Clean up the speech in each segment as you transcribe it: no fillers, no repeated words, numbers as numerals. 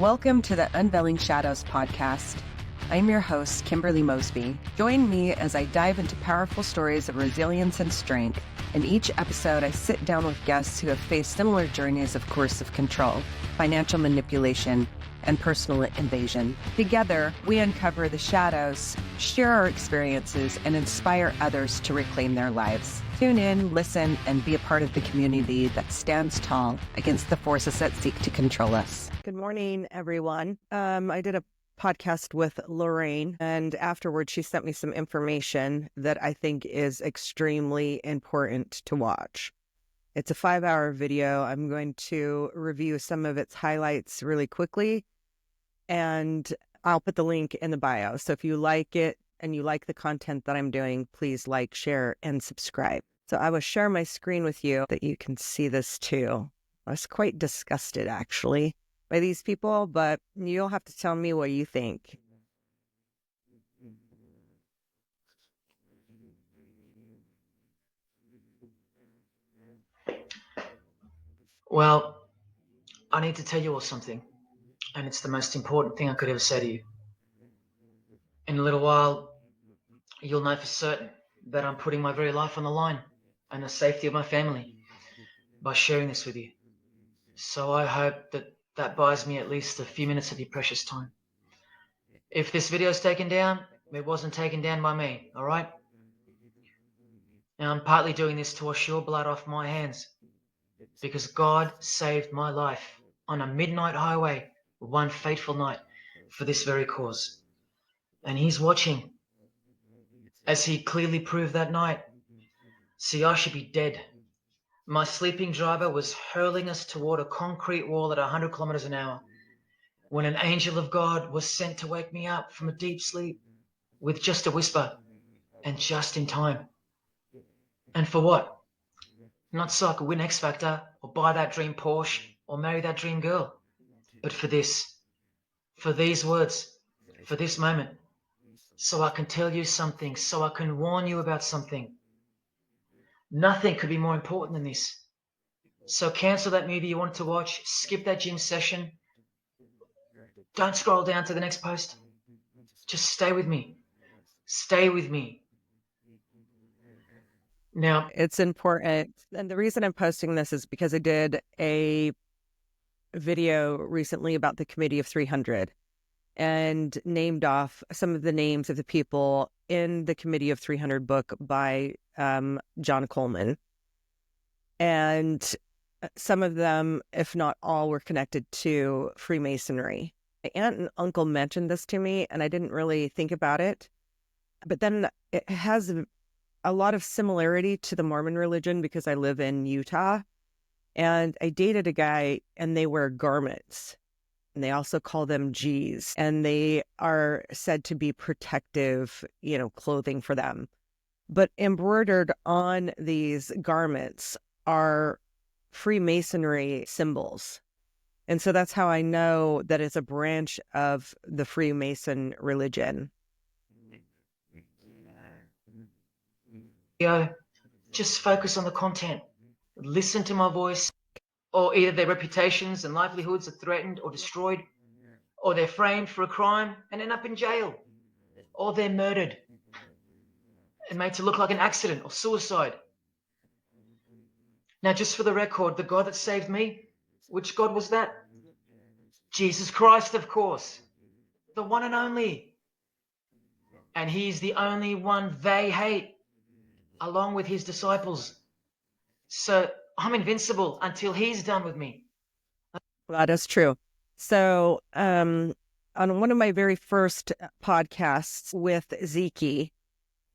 Welcome to the Unveiling Shadows podcast. I'm your host, Kimberly Mosby. Join me as I dive into powerful stories of resilience and strength. In each episode, I sit down with guests who have faced similar journeys of coercive control, financial manipulation, and personal invasion. Together, we uncover the shadows, share our experiences, and inspire others to reclaim their lives. Tune in, listen, and be a part of the community that stands tall against the forces that seek to control us. Good morning, everyone. I did a podcast with Lorraine, and afterwards she sent me some information that I think is extremely important to watch. It's a 5-hour video. I'm going to review some of its highlights really quickly, and I'll put the link in the bio. So if you like it and you like the content that I'm doing, please like, share, and subscribe. So I will share my screen with you that you can see this too. I was quite disgusted, actually, by these people, but you'll have to tell me what you think. Well, I need to tell you all something, and it's the most important thing I could ever say to you. In a little while, you'll know for certain that I'm putting my very life on the line and the safety of my family by sharing this with you. So I hope that that buys me at least a few minutes of your precious time. If this video is taken down, it wasn't taken down by me, all right? Now, I'm partly doing this to wash your blood off my hands because God saved my life on a midnight highway one fateful night for this very cause. And He's watching, as He clearly proved that night. See, I should be dead. My sleeping driver was hurling us toward a concrete wall at 100 kilometers an hour when an angel of God was sent to wake me up from a deep sleep with just a whisper and just in time. And for what? Not so I could win X Factor or buy that dream Porsche or marry that dream girl, but for this, for these words, for this moment, so I can tell you something, so I can warn you about something. Nothing could be more important than this. So cancel that movie you wanted to watch, skip that gym session. Don't scroll down to the next post. Just stay with me. Stay with me. Now, it's important. And the reason I'm posting this is because I did a video recently about the Committee of 300 and named off some of the names of the people in the Committee of 300 book by John Coleman. And some of them, if not all, were connected to Freemasonry. My aunt and uncle mentioned this to me, and I didn't really think about it. But then it has a lot of similarity to the Mormon religion because I live in Utah. And I dated a guy, and they wear garments. And they also call them G's. And they are said to be protective, clothing for them. But embroidered on these garments are Freemasonry symbols. And so that's how I know that it's a branch of the Freemason religion. Just focus on the content. Listen to my voice, or either their reputations and livelihoods are threatened or destroyed, or they're framed for a crime and end up in jail, or they're murdered and made to look like an accident or suicide. Now, just for the record, the God that saved me, which God was that? Jesus Christ, of course, the one and only. And He's the only one they hate, along with His disciples. So I'm invincible until He's done with me. That is true. So on one of my very first podcasts with Zeke,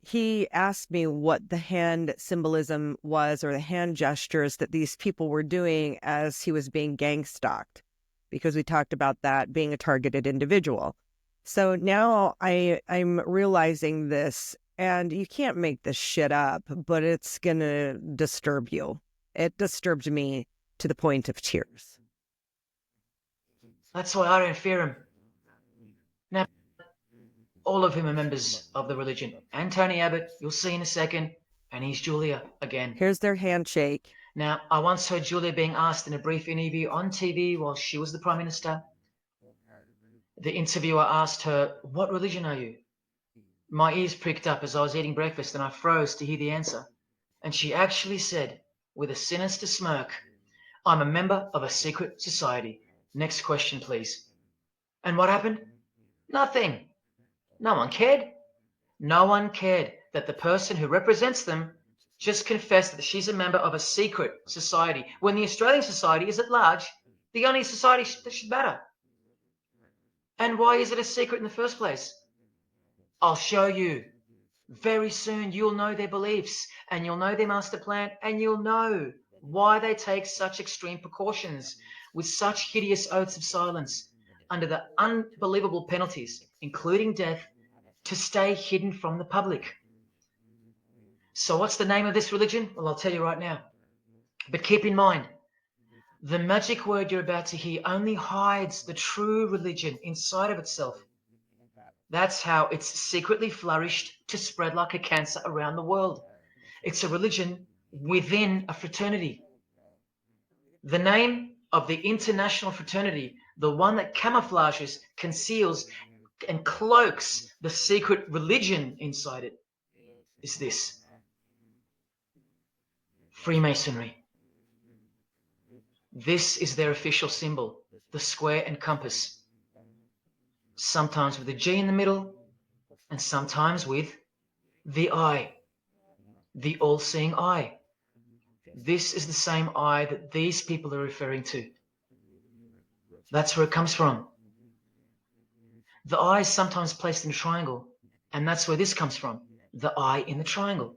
he asked me what the hand symbolism was, or the hand gestures that these people were doing as he was being gang stalked, because we talked about that being a targeted individual. So now I'm realizing this, and you can't make this shit up, but it's going to disturb you. It disturbed me to the point of tears. That's why I don't fear Him. Now, all of whom are members of the religion. And Tony Abbott, you'll see in a second, and he's Julia again. Here's their handshake. Now, I once heard Julia being asked in a brief interview on TV while she was the Prime Minister, The interviewer asked her, "What religion are you?" My ears pricked up as I was eating breakfast and I froze to hear the answer. And she actually said, with a sinister smirk, "I'm a member of a secret society. Next question, please." And what happened? Nothing. No one cared. No one cared that the person who represents them just confessed that she's a member of a secret society, when the Australian society is at large the only society that should matter. And why is it a secret in the first place? I'll show you. Very soon you'll know their beliefs, and you'll know their master plan, and you'll know why they take such extreme precautions with such hideous oaths of silence under the unbelievable penalties, including death, to stay hidden from the public. So what's the name of this religion? Well, I'll tell you right now. But keep in mind, the magic word you're about to hear only hides the true religion inside of itself. That's how it's secretly flourished to spread like a cancer around the world. It's a religion within a fraternity. The name of the international fraternity, the one that camouflages, conceals, and cloaks the secret religion inside it, is this: Freemasonry. This is their official symbol, the square and compass, sometimes with a G in the middle, and sometimes with the eye, the all-seeing eye. This is the same eye that these people are referring to. That's where it comes from. The eye is sometimes placed in a triangle, and that's where this comes from, the eye in the triangle.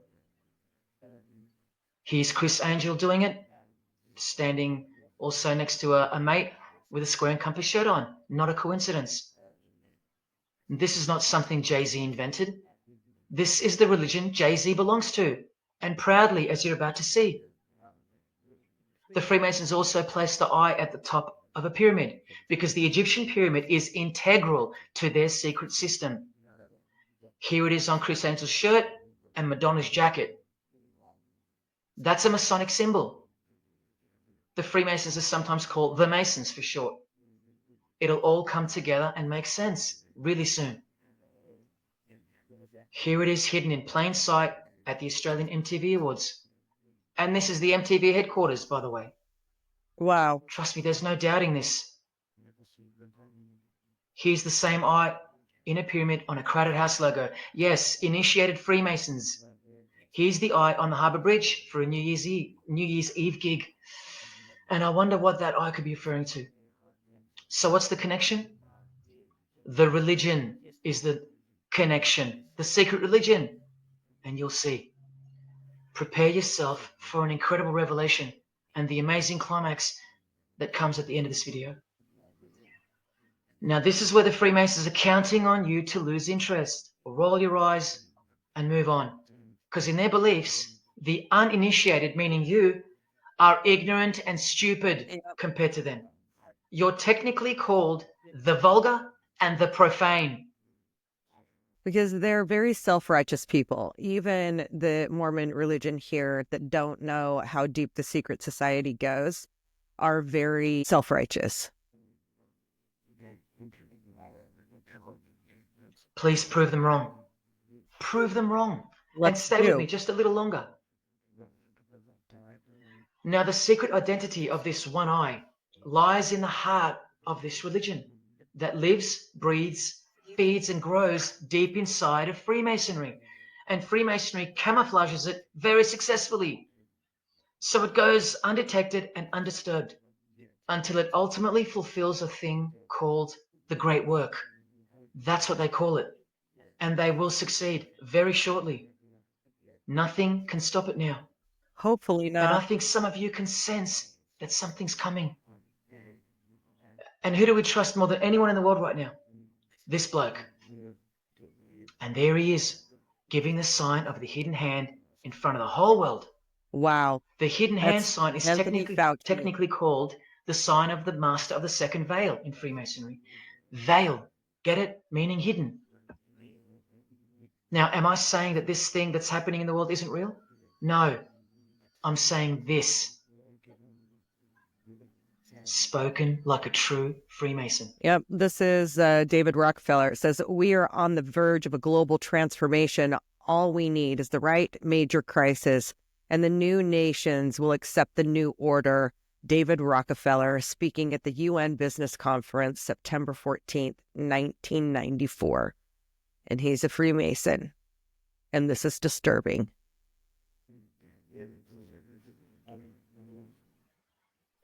Here's Chris Angel doing it, standing also next to a mate with a square and compass shirt on. Not a coincidence. This is not something Jay-Z invented. This is the religion Jay-Z belongs to, and proudly, as you're about to see. The Freemasons also place the eye at the top of a pyramid, because the Egyptian pyramid is integral to their secret system. Here it is on Chris Angel's shirt and Madonna's jacket. That's a Masonic symbol. The Freemasons are sometimes called the Masons for short. It'll all come together and make sense really soon. Here it is hidden in plain sight at the Australian MTV Awards. And this is the MTV headquarters, by the way. Wow. Trust me, there's no doubting this. Here's the same eye in a pyramid on a Crowded House logo. Yes, initiated Freemasons. Here's the eye on the Harbour Bridge for a New Year's Eve gig. And I wonder what that eye could be referring to. So what's the connection? The religion is the connection, the secret religion. And you'll see. Prepare yourself for an incredible revelation and the amazing climax that comes at the end of this video. Now, this is where the Freemasons are counting on you to lose interest, or roll your eyes and move on. Because in their beliefs, the uninitiated, meaning you, are ignorant and stupid compared to them. You're technically called the vulgar and the profane. Because they're very self-righteous people. Even the Mormon religion here that don't know how deep the secret society goes are very self-righteous. Please prove them wrong. Prove them wrong. And stay with me just a little longer. Now, the secret identity of this one eye lies in the heart of this religion that lives, breathes, feeds, and grows deep inside of Freemasonry. And Freemasonry camouflages it very successfully. So it goes undetected and undisturbed until it ultimately fulfills a thing called the great work. That's what they call it. And they will succeed very shortly. Nothing can stop it now. Hopefully not. And I think some of you can sense that something's coming. And who do we trust more than anyone in the world right now? This bloke. And there he is, giving the sign of the hidden hand in front of the whole world. Wow. The hidden hand sign is technically called the sign of the master of the second veil in Freemasonry. Veil. Get it? Meaning hidden. Now, am I saying that this thing that's happening in the world isn't real? No. I'm saying this. spoken like a true Freemason. Yep, this is David Rockefeller. It says, we are on the verge of a global transformation. All we need is the right major crisis, and the new nations will accept the new order. David Rockefeller, speaking at the UN Business Conference, September 14th, 1994. And he's a Freemason. And this is disturbing.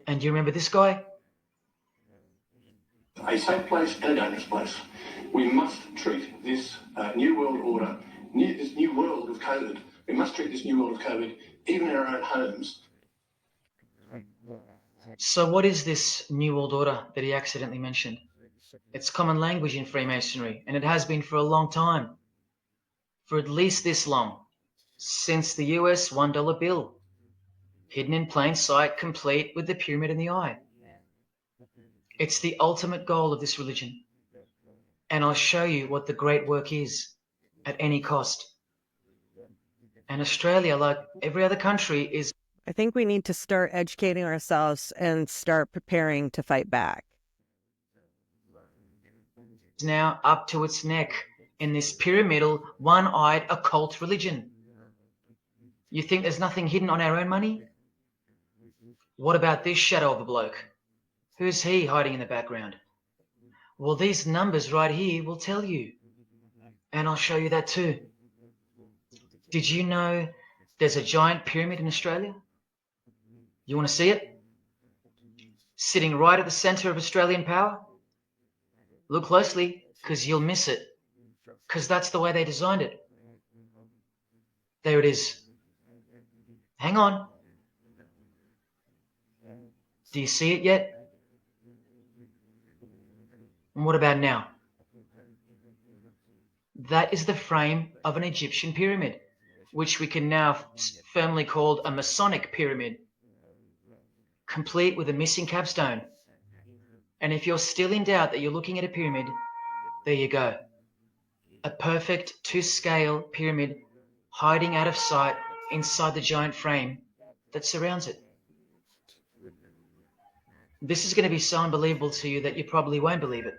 And you remember this guy? A safe place and a dangerous place. We must treat this new world order, this new world of COVID, we must treat this new world of COVID even in our own homes. So what is this new world order that he accidentally mentioned? It's common language in Freemasonry, and it has been for a long time. For at least this long. Since the US $1 bill. Hidden in plain sight, complete with the pyramid in the eye. It's the ultimate goal of this religion. And I'll show you what the great work is at any cost. And Australia, like every other country, is... I think we need to start educating ourselves and start preparing to fight back. Now up to its neck in this pyramidal, one-eyed occult religion. You think there's nothing hidden on our own money? What about this shadow of a bloke? Who's he hiding in the background? Well, these numbers right here will tell you. And I'll show you that too. Did you know there's a giant pyramid in Australia? You want to see it? Sitting right at the center of Australian power? Look closely, because you'll miss it. Because that's the way they designed it. There it is. Hang on. Do you see it yet? And what about now? That is the frame of an Egyptian pyramid, which we can now firmly call a Masonic pyramid, complete with a missing capstone. And if you're still in doubt that you're looking at a pyramid, there you go. A perfect to-scale pyramid hiding out of sight inside the giant frame that surrounds it. This is going to be so unbelievable to you that you probably won't believe it.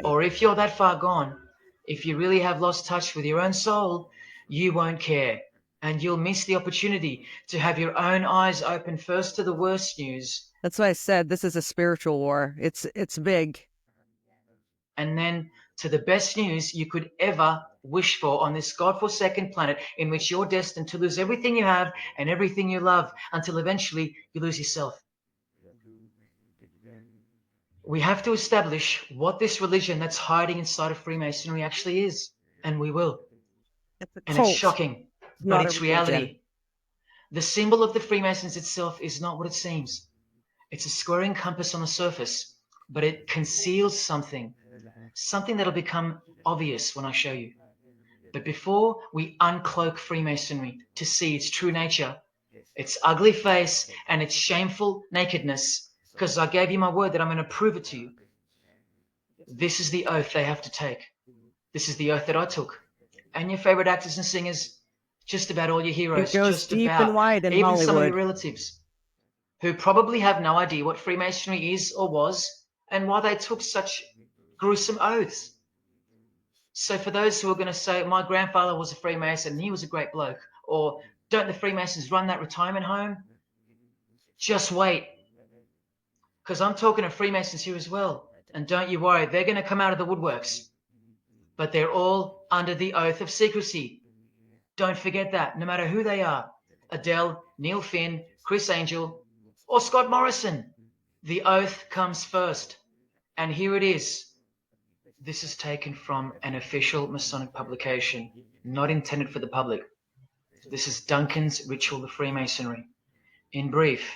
Or if you're that far gone, if you really have lost touch with your own soul, you won't care. And you'll miss the opportunity to have your own eyes open first to the worst news. That's why I said this is a spiritual war. It's big. And then to the best news you could ever wish for on this godforsaken planet in which you're destined to lose everything you have and everything you love until eventually you lose yourself. We have to establish what this religion that's hiding inside of Freemasonry actually is. And we will. And it's shocking, but it's reality. The symbol of the Freemasons itself is not what it seems. It's a squaring compass on the surface, but it conceals something that'll become obvious when I show you. But before we uncloak Freemasonry to see its true nature, its ugly face and its shameful nakedness, because I gave you my word that I'm going to prove it to you. This is the oath they have to take. This is the oath that I took. And your favorite actors and singers, just about all your heroes, it goes just deep about, and wide in even Hollywood. some of your relatives, who probably have no idea what Freemasonry is or was, and why they took such gruesome oaths. So for those who are going to say, my grandfather was a Freemason and he was a great bloke, or don't the Freemasons run that retirement home? Just wait. Because I'm talking to Freemasons here as well. And don't you worry, they're going to come out of the woodworks. But they're all under the oath of secrecy. Don't forget that, no matter who they are. Adele, Neil Finn, Chris Angel, or Scott Morrison. The oath comes first. And here it is. This is taken from an official Masonic publication, not intended for the public. This is Duncan's Ritual of Freemasonry. In brief,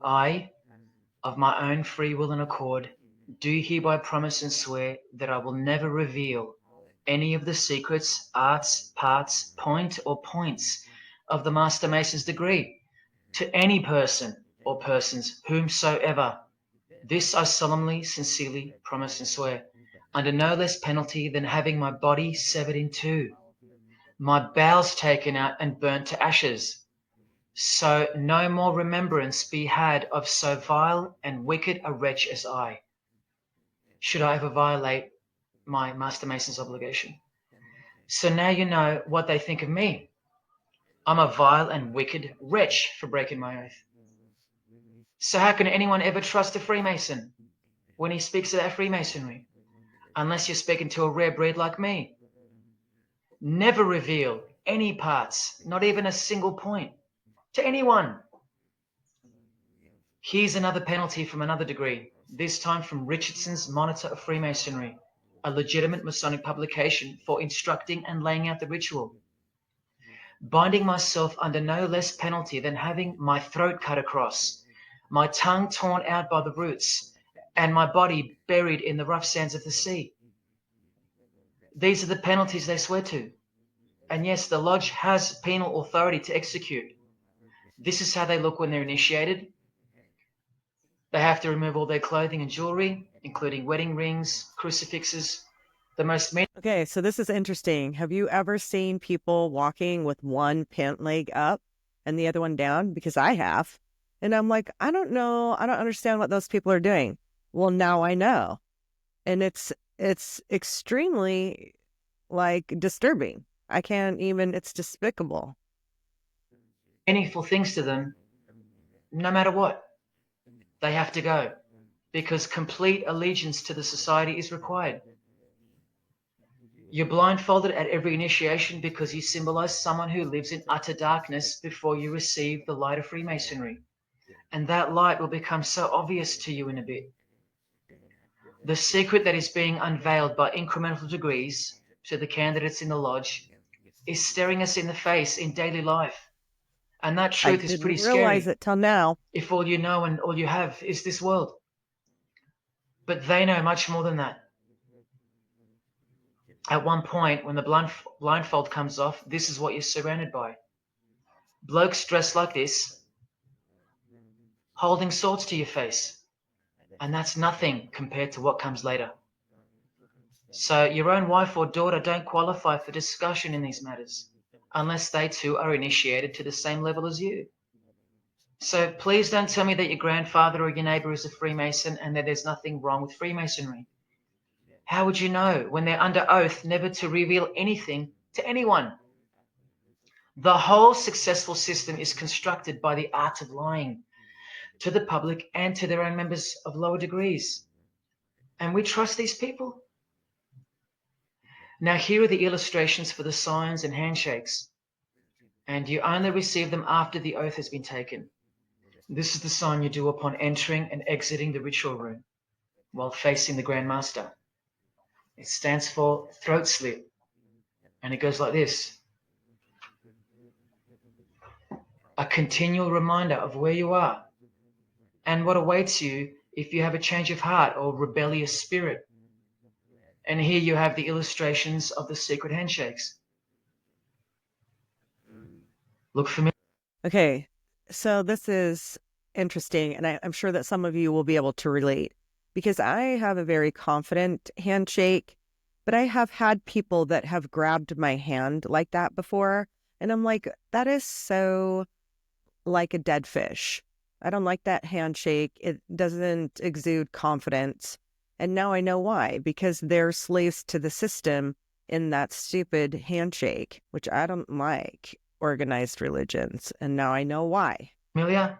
I, of my own free will and accord, do hereby promise and swear that I will never reveal any of the secrets, arts, parts, point, or points of the Master Mason's degree to any person or persons whomsoever. This I solemnly, sincerely promise and swear, under no less penalty than having my body severed in two, my bowels taken out and burnt to ashes, So no more remembrance be had of so vile and wicked a wretch as I, should I ever violate my Master Mason's obligation. So now you know what they think of me. I'm a vile and wicked wretch for breaking my oath. So how can anyone ever trust a Freemason when he speaks about Freemasonry? Unless you're speaking to a rare breed like me. Never reveal any parts, not even a single point, to anyone. Here's another penalty from another degree, this time from Richardson's Monitor of Freemasonry, a legitimate Masonic publication for instructing and laying out the ritual. Binding myself under no less penalty than having my throat cut across, my tongue torn out by the roots, and my body buried in the rough sands of the sea. These are the penalties they swear to. And yes, the lodge has penal authority to execute. This is how they look when they're initiated. They have to remove all their clothing and jewelry, including wedding rings, crucifixes. The most Okay, so this is interesting. Have you ever seen people walking with one pant leg up and the other one down? Because I have. And I'm like, I don't know. I don't understand what those people are doing. Well, now I know. And it's extremely like disturbing. I can't even, it's despicable. meaningful things to them, no matter what. They have to go because complete allegiance to the society is required. You're blindfolded at every initiation because you symbolize someone who lives in utter darkness before you receive the light of Freemasonry. And that light will become so obvious to you in a bit. The secret that is being unveiled by incremental degrees to the candidates in the lodge is staring us in the face in daily life. And that truth is pretty scary. I didn't realize it till now. If all you know and all you have is this world. But they know much more than that. At one point, when the blindfold comes off, this is what you're surrounded by. Blokes dressed like this, holding swords to your face. And that's nothing compared to what comes later. So your own wife or daughter don't qualify for discussion in these matters, unless they too are initiated to the same level as you. So please don't tell me that your grandfather or your neighbor is a Freemason and that there's nothing wrong with Freemasonry. How would you know when they're under oath never to reveal anything to anyone? The whole successful system is constructed by the art of lying to the public and to their own members of lower degrees. And we trust these people. Now here are the illustrations for the signs and handshakes. And you only receive them after the oath has been taken. This is the sign you do upon entering and exiting the ritual room while facing the Grand Master. It stands for throat slit, and it goes like this. A continual reminder of where you are and what awaits you if you have a change of heart or rebellious spirit. And here you have the illustrations of the secret handshakes. Look familiar? Okay, so this is interesting, and I'm sure that some of you will be able to relate because I have a very confident handshake, but I have had people that have grabbed my hand like that before, and I'm like, that is so like a dead fish. I don't like that handshake. It doesn't exude confidence. And now I know why, because they're slaves to the system in that stupid handshake, which I don't like. Organized religions, and now I know why. Familiar?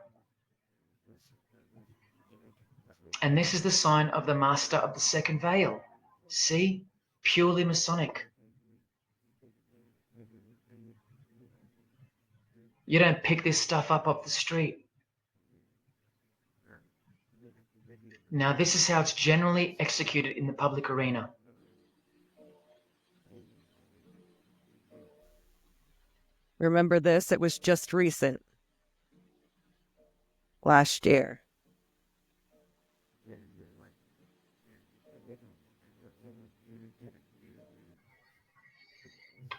And this is the sign of the Master of the Second Veil. See? Purely Masonic. You don't pick this stuff up off the street. Now this is how it's generally executed in the public arena. Remember this? It was just recent. Last year.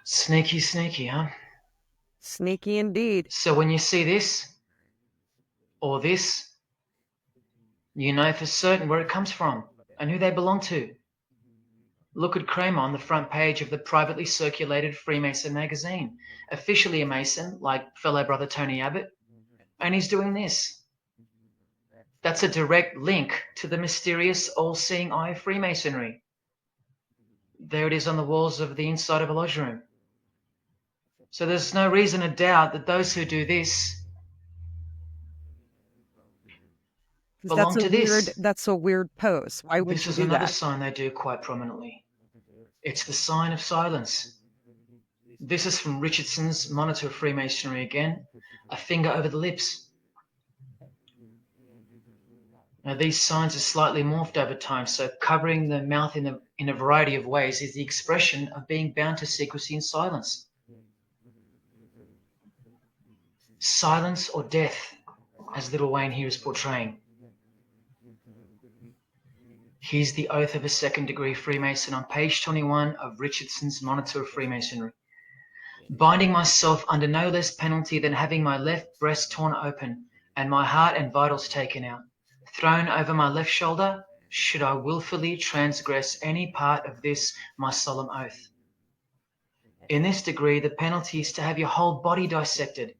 Sneaky, sneaky, huh? Sneaky indeed. So when you see this, or this, you know for certain where it comes from and who they belong to. Look at Kramer on the front page of the privately circulated Freemason magazine. Officially a Mason, like fellow brother Tony Abbott, And he's doing this. That's a direct link to the mysterious all-seeing eye of Freemasonry. There it is on the walls of the inside of a lodge room. So there's no reason to doubt that those who do this belong to this. That's a weird pose. Why would This you is do another that? sign they do quite prominently. It's the sign of silence. This is from Richardson's Monitor of Freemasonry again, a finger over the lips. Now these signs are slightly morphed over time, so covering the mouth in a variety of ways is the expression of being bound to secrecy and silence. Silence or death, as little Wayne here is portraying. Here's the oath of a second-degree Freemason on page 21 of Richardson's Monitor of Freemasonry. Binding myself under no less penalty than having my left breast torn open and my heart and vitals taken out, thrown over my left shoulder, should I wilfully transgress any part of this my solemn oath. In this degree, the penalty is to have your whole body dissected,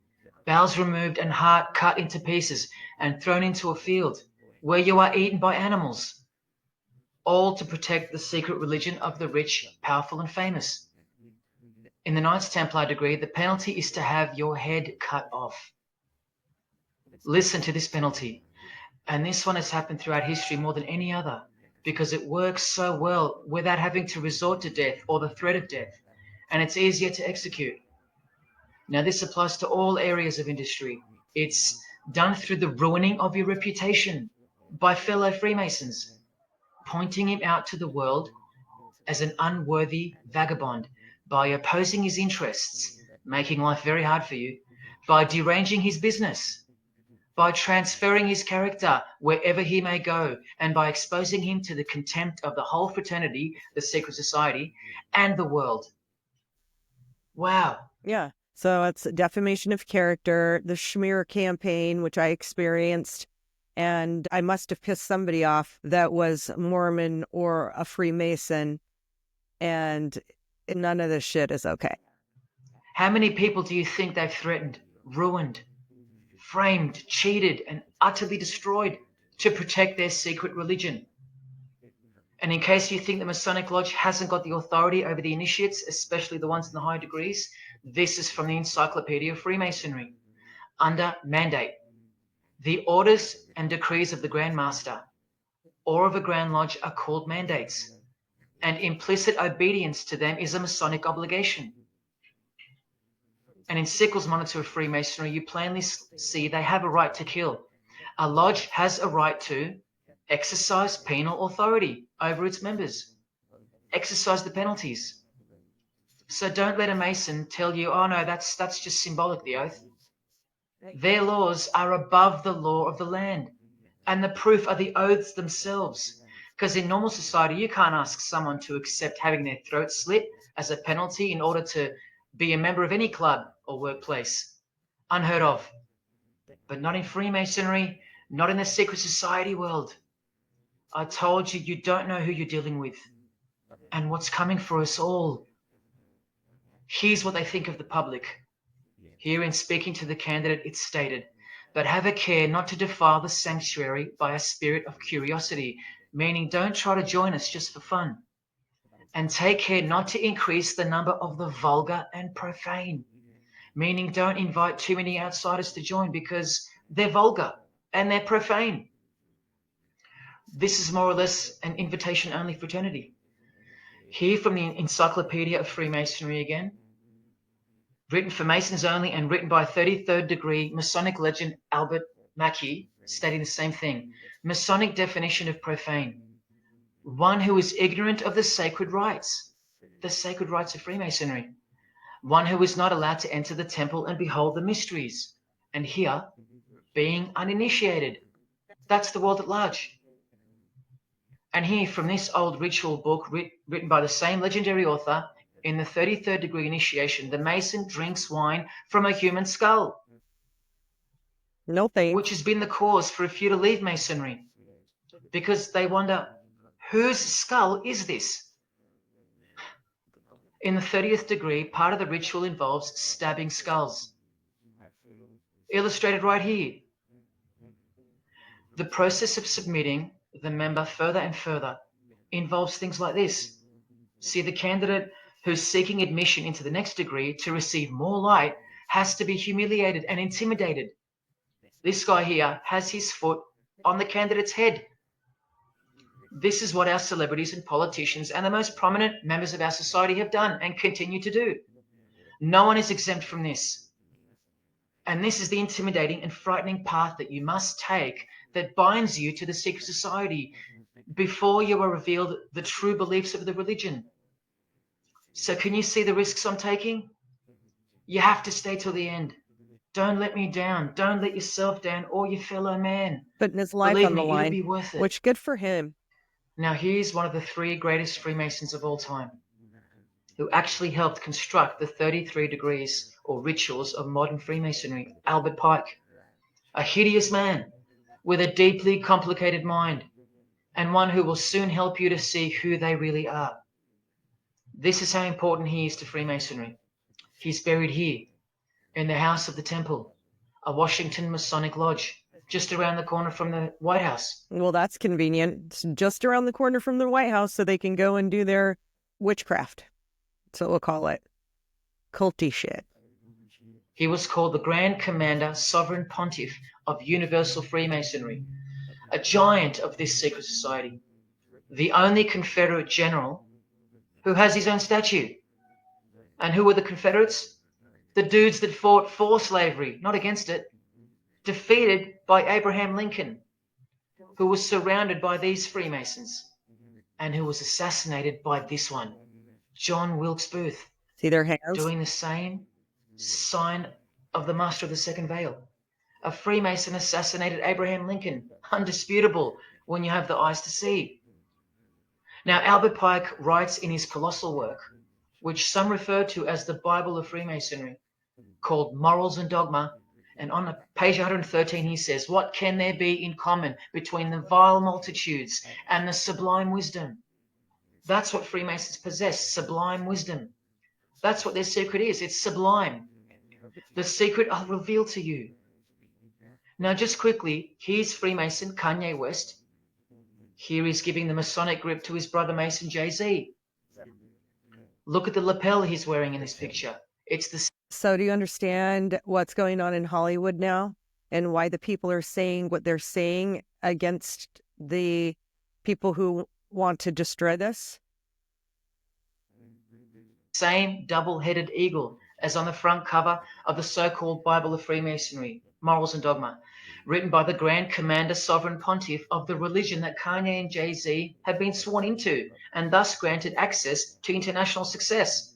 bowels removed and heart cut into pieces and thrown into a field where you are eaten by animals, all to protect the secret religion of the rich, powerful and famous. In the Knights Templar degree, the penalty is to have your head cut off. Listen to this penalty. And this one has happened throughout history more than any other because it works so well without having to resort to death or the threat of death, and it's easier to execute. Now, this applies to all areas of industry. It's done through the ruining of your reputation by fellow Freemasons, pointing him out to the world as an unworthy vagabond, by opposing his interests, making life very hard for you, by deranging his business, by transferring his character wherever he may go, and by exposing him to the contempt of the whole fraternity, the secret society, and the world. Wow. Yeah. So it's defamation of character, the smear campaign, which I experienced. And I must have pissed somebody off that was Mormon or a Freemason. And none of this shit is okay. How many people do you think they've threatened, ruined, framed, cheated, and utterly destroyed to protect their secret religion? And in case you think the Masonic Lodge hasn't got the authority over the initiates, especially the ones in the higher degrees, this is from the Encyclopedia of Freemasonry. Under mandate, the orders and decrees of the Grand Master or of a Grand Lodge are called mandates, and implicit obedience to them is a Masonic obligation. And in Sickles' Monitor of Freemasonry, you plainly see they have a right to kill. A lodge has a right to exercise penal authority over its members, exercise the penalties. So don't let a Mason tell you, oh no, that's just symbolic, the oath. Their laws are above the law of the land, and the proof are the oaths themselves. Because in normal society, you can't ask someone to accept having their throat slit as a penalty in order to be a member of any club or workplace. Unheard of. But not in Freemasonry, not in the secret society world. I told you, you don't know who you're dealing with and what's coming for us all. Here's what they think of the public. Here in speaking to the candidate, it's stated, but have a care not to defile the sanctuary by a spirit of curiosity, meaning don't try to join us just for fun. And take care not to increase the number of the vulgar and profane, meaning don't invite too many outsiders to join because they're vulgar and they're profane. This is more or less an invitation-only fraternity. Here from the Encyclopedia of Freemasonry again, written for Masons only and written by 33rd degree Masonic legend Albert Mackey, stating the same thing. Masonic definition of profane. One who is ignorant of the sacred rites of Freemasonry. One who is not allowed to enter the temple and behold the mysteries. And here, being uninitiated. That's the world at large. And here from this old ritual book written by the same legendary author, in the 33rd degree initiation, the Mason drinks wine from a human skull. No thanks. Which has been the cause for a few to leave Masonry. Because they wonder, whose skull is this? In the 30th degree, part of the ritual involves stabbing skulls. illustrated right here. The process of submitting the member further and further involves things like this. See, the candidate who's seeking admission into the next degree to receive more light has to be humiliated and intimidated. This guy here has his foot on the candidate's head. This is what our celebrities and politicians and the most prominent members of our society have done and continue to do. No one is exempt from this. And this is the intimidating and frightening path that you must take that binds you to the secret society before you are revealed the true beliefs of the religion. So can you see the risks I'm taking? You have to stay till the end. Don't let me down. Don't let yourself down or your fellow man. Putting his life Believe on the me, line, it'll be worth it. which good for him. Now here's one of the 3 greatest Freemasons of all time, who actually helped construct the 33 degrees or rituals of modern Freemasonry, Albert Pike. A hideous man with a deeply complicated mind, and one who will soon help you to see who they really are. This is how important he is to Freemasonry. He's buried here in the House of the Temple, a Washington Masonic lodge, just around the corner from the White House. Well, that's convenient. It's just around the corner from the White House, so they can go and do their witchcraft. That's what we'll call it. Culty shit. He was called the Grand Commander, Sovereign Pontiff of Universal Freemasonry, a giant of this secret society, the only Confederate general who has his own statue. And who were the Confederates? The dudes that fought for slavery, not against it, defeated by Abraham Lincoln, who was surrounded by these Freemasons, and who was assassinated by this one, John Wilkes Booth. See their hands? Doing the same sign of the Master of the Second Veil. A Freemason assassinated Abraham Lincoln. Undisputable when you have the eyes to see. Now, Albert Pike writes in his colossal work, which some refer to as the Bible of Freemasonry, called Morals and Dogma, and on page 113 he says, "What can there be in common between the vile multitudes and the sublime wisdom?" That's what Freemasons possess, sublime wisdom. That's what their secret is. It's sublime. The secret I'll reveal to you. Now, just quickly, here's Freemason Kanye West. Here he's giving the Masonic grip to his brother Mason Jay-Z. Look at the lapel he's wearing in this picture. It's the... So do you understand what's going on in Hollywood now and why the people are saying what they're saying against the people who want to destroy this? Same double-headed eagle as on the front cover of the so-called Bible of Freemasonry, Morals and Dogma, written by the Grand Commander Sovereign Pontiff of the religion that Kanye and Jay-Z have been sworn into and thus granted access to international success.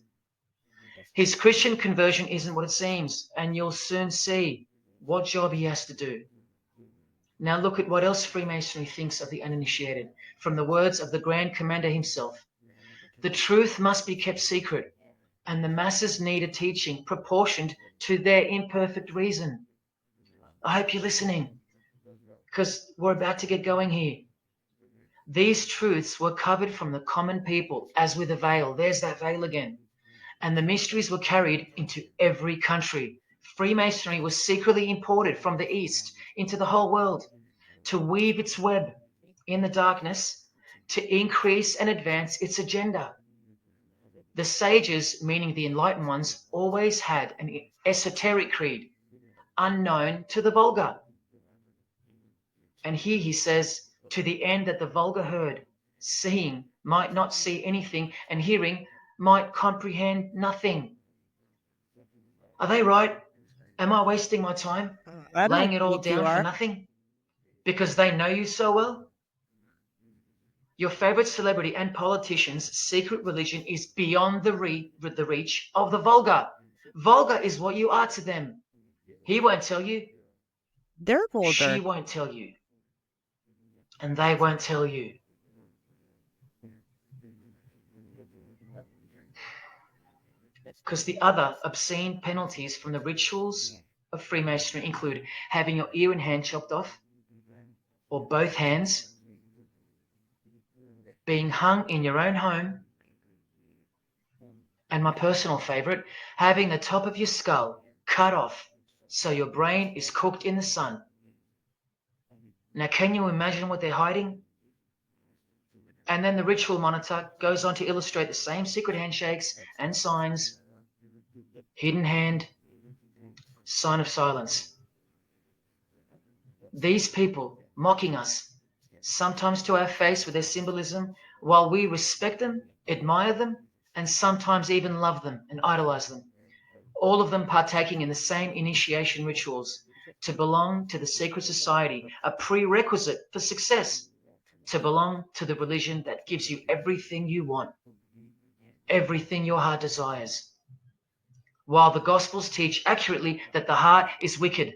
His Christian conversion isn't what it seems, and you'll soon see what job he has to do. Now look at what else Freemasonry thinks of the uninitiated, from the words of the Grand Commander himself. The truth must be kept secret, and the masses need a teaching proportioned to their imperfect reason. I hope you're listening, because we're about to get going here. These truths were covered from the common people, as with a veil. There's that veil again. And the mysteries were carried into every country. Freemasonry was secretly imported from the East into the whole world to weave its web in the darkness, to increase and advance its agenda. The sages, meaning the enlightened ones, always had an esoteric creed, unknown to the vulgar. And here he says, to the end that the vulgar heard, seeing might not see anything, and hearing might comprehend nothing. Are they right? Am I wasting my time laying it all down for nothing? Because they know you so well? Your favorite celebrity and politician's secret religion is beyond the reach of the vulgar. Vulgar is what you are to them. He won't tell you. They're vulgar. She won't tell you. And they won't tell you. Because the other obscene penalties from the rituals of Freemasonry include having your ear and hand chopped off, or both hands, being hung in your own home, and my personal favorite, having the top of your skull cut off so your brain is cooked in the sun. Now, can you imagine what they're hiding? And then the ritual monitor goes on to illustrate the same secret handshakes and signs: hidden hand, sign of silence. These people mocking us, sometimes to our face with their symbolism, while we respect them, admire them, and sometimes even love them and idolize them. All of them partaking in the same initiation rituals to belong to the secret society, a prerequisite for success, to belong to the religion that gives you everything you want, everything your heart desires. While the Gospels teach accurately that the heart is wicked.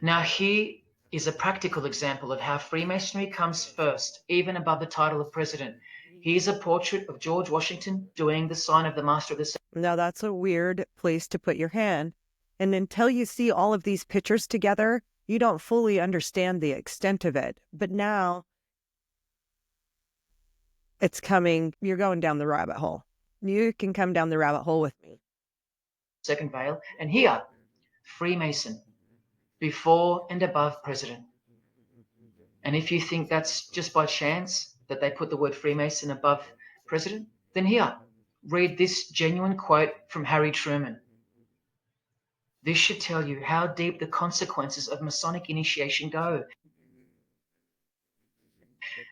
Now, here is a practical example of how Freemasonry comes first, even above the title of president. Here's a portrait of George Washington doing the sign of the Master of the Now, that's a weird place to put your hand. And until you see all of these pictures together, you don't fully understand the extent of it. But now it's coming. You're going down the rabbit hole. You can come down the rabbit hole with me. second veil. And here, Freemason, before and above president. And if you think that's just by chance that they put the word Freemason above president, then here, read this genuine quote from Harry Truman. This should tell you how deep the consequences of Masonic initiation go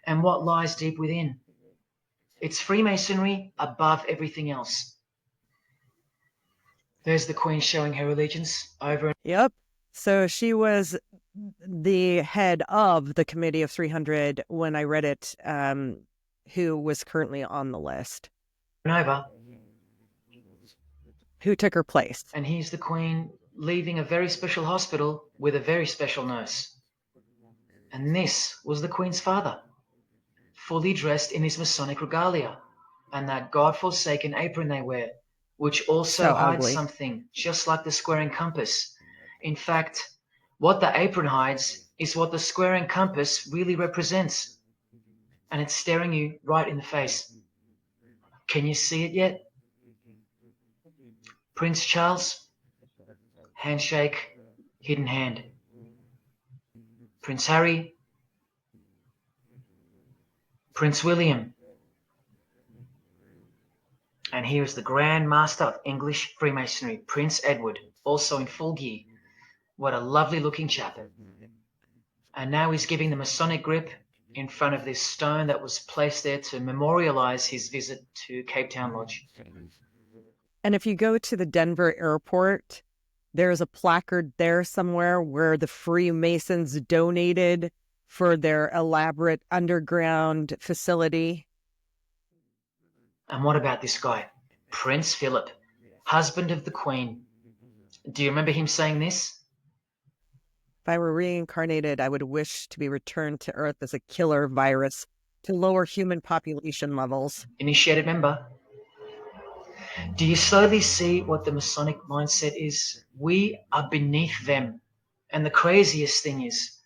and what lies deep within. It's Freemasonry above everything else. There's the Queen showing her allegiance over. Yep. So she was the head of the Committee of 300 when I read it, who was currently on the list. And over. Who took her place. And here's the Queen leaving a very special hospital with a very special nurse. And this was the Queen's father, fully dressed in his Masonic regalia and that God-forsaken apron they wear, which also So hides ugly. something, just like the square and compass. In fact, what the apron hides is what the square and compass really represents. And it's staring you right in the face. Can you see it yet? Prince Charles, handshake, hidden hand. Prince Harry, Prince William. And here is the Grand Master of English Freemasonry, Prince Edward, also in full gear. What a lovely looking chap. And now he's giving the Masonic grip in front of this stone that was placed there to memorialize his visit to Cape Town Lodge. And if you go to the Denver airport, there's a placard there somewhere where the Freemasons donated for their elaborate underground facility. And what about this guy, Prince Philip, husband of the Queen? Do you remember him saying this? If I were reincarnated, I would wish to be returned to Earth as a killer virus to lower human population levels. Initiated member. Do you slowly see what the Masonic mindset is? We are beneath them. And the craziest thing is,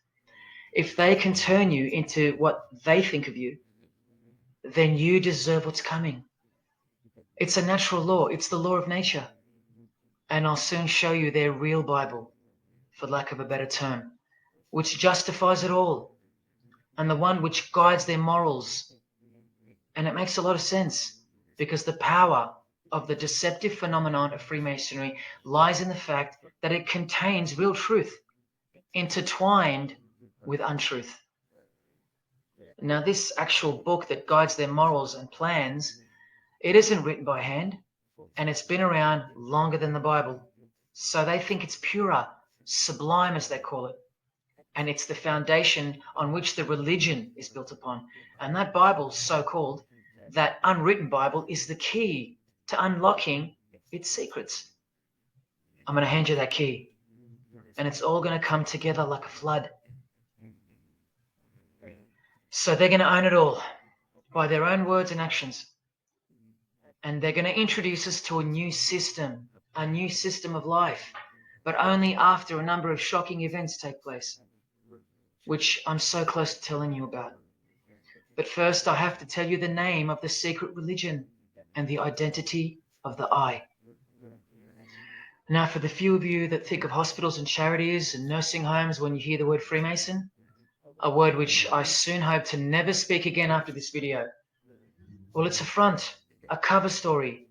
if they can turn you into what they think of you, then you deserve what's coming. It's a natural law. It's the law of nature. And I'll soon show you their real Bible, for lack of a better term, which justifies it all, and the one which guides their morals. And it makes a lot of sense, because the power of the deceptive phenomenon of Freemasonry lies in the fact that it contains real truth, intertwined with untruth. Now, this actual book that guides their morals and plans, it isn't written by hand, and it's been around longer than the Bible. So they think it's purer, sublime as they call it. And it's the foundation on which the religion is built upon. And that Bible, so-called, that unwritten Bible, is the key to unlocking its secrets. I'm going to hand you that key. And it's all going to come together like a flood. So they're going to own it all by their own words and actions. And they're going to introduce us to a new system of life, but only after a number of shocking events take place, which I'm so close to telling you about. But first, I have to tell you the name of the secret religion and the identity of the I. Now, for the few of you that think of hospitals and charities and nursing homes when you hear the word Freemason, a word which I soon hope to never speak again after this video, well, it's a front, a cover story.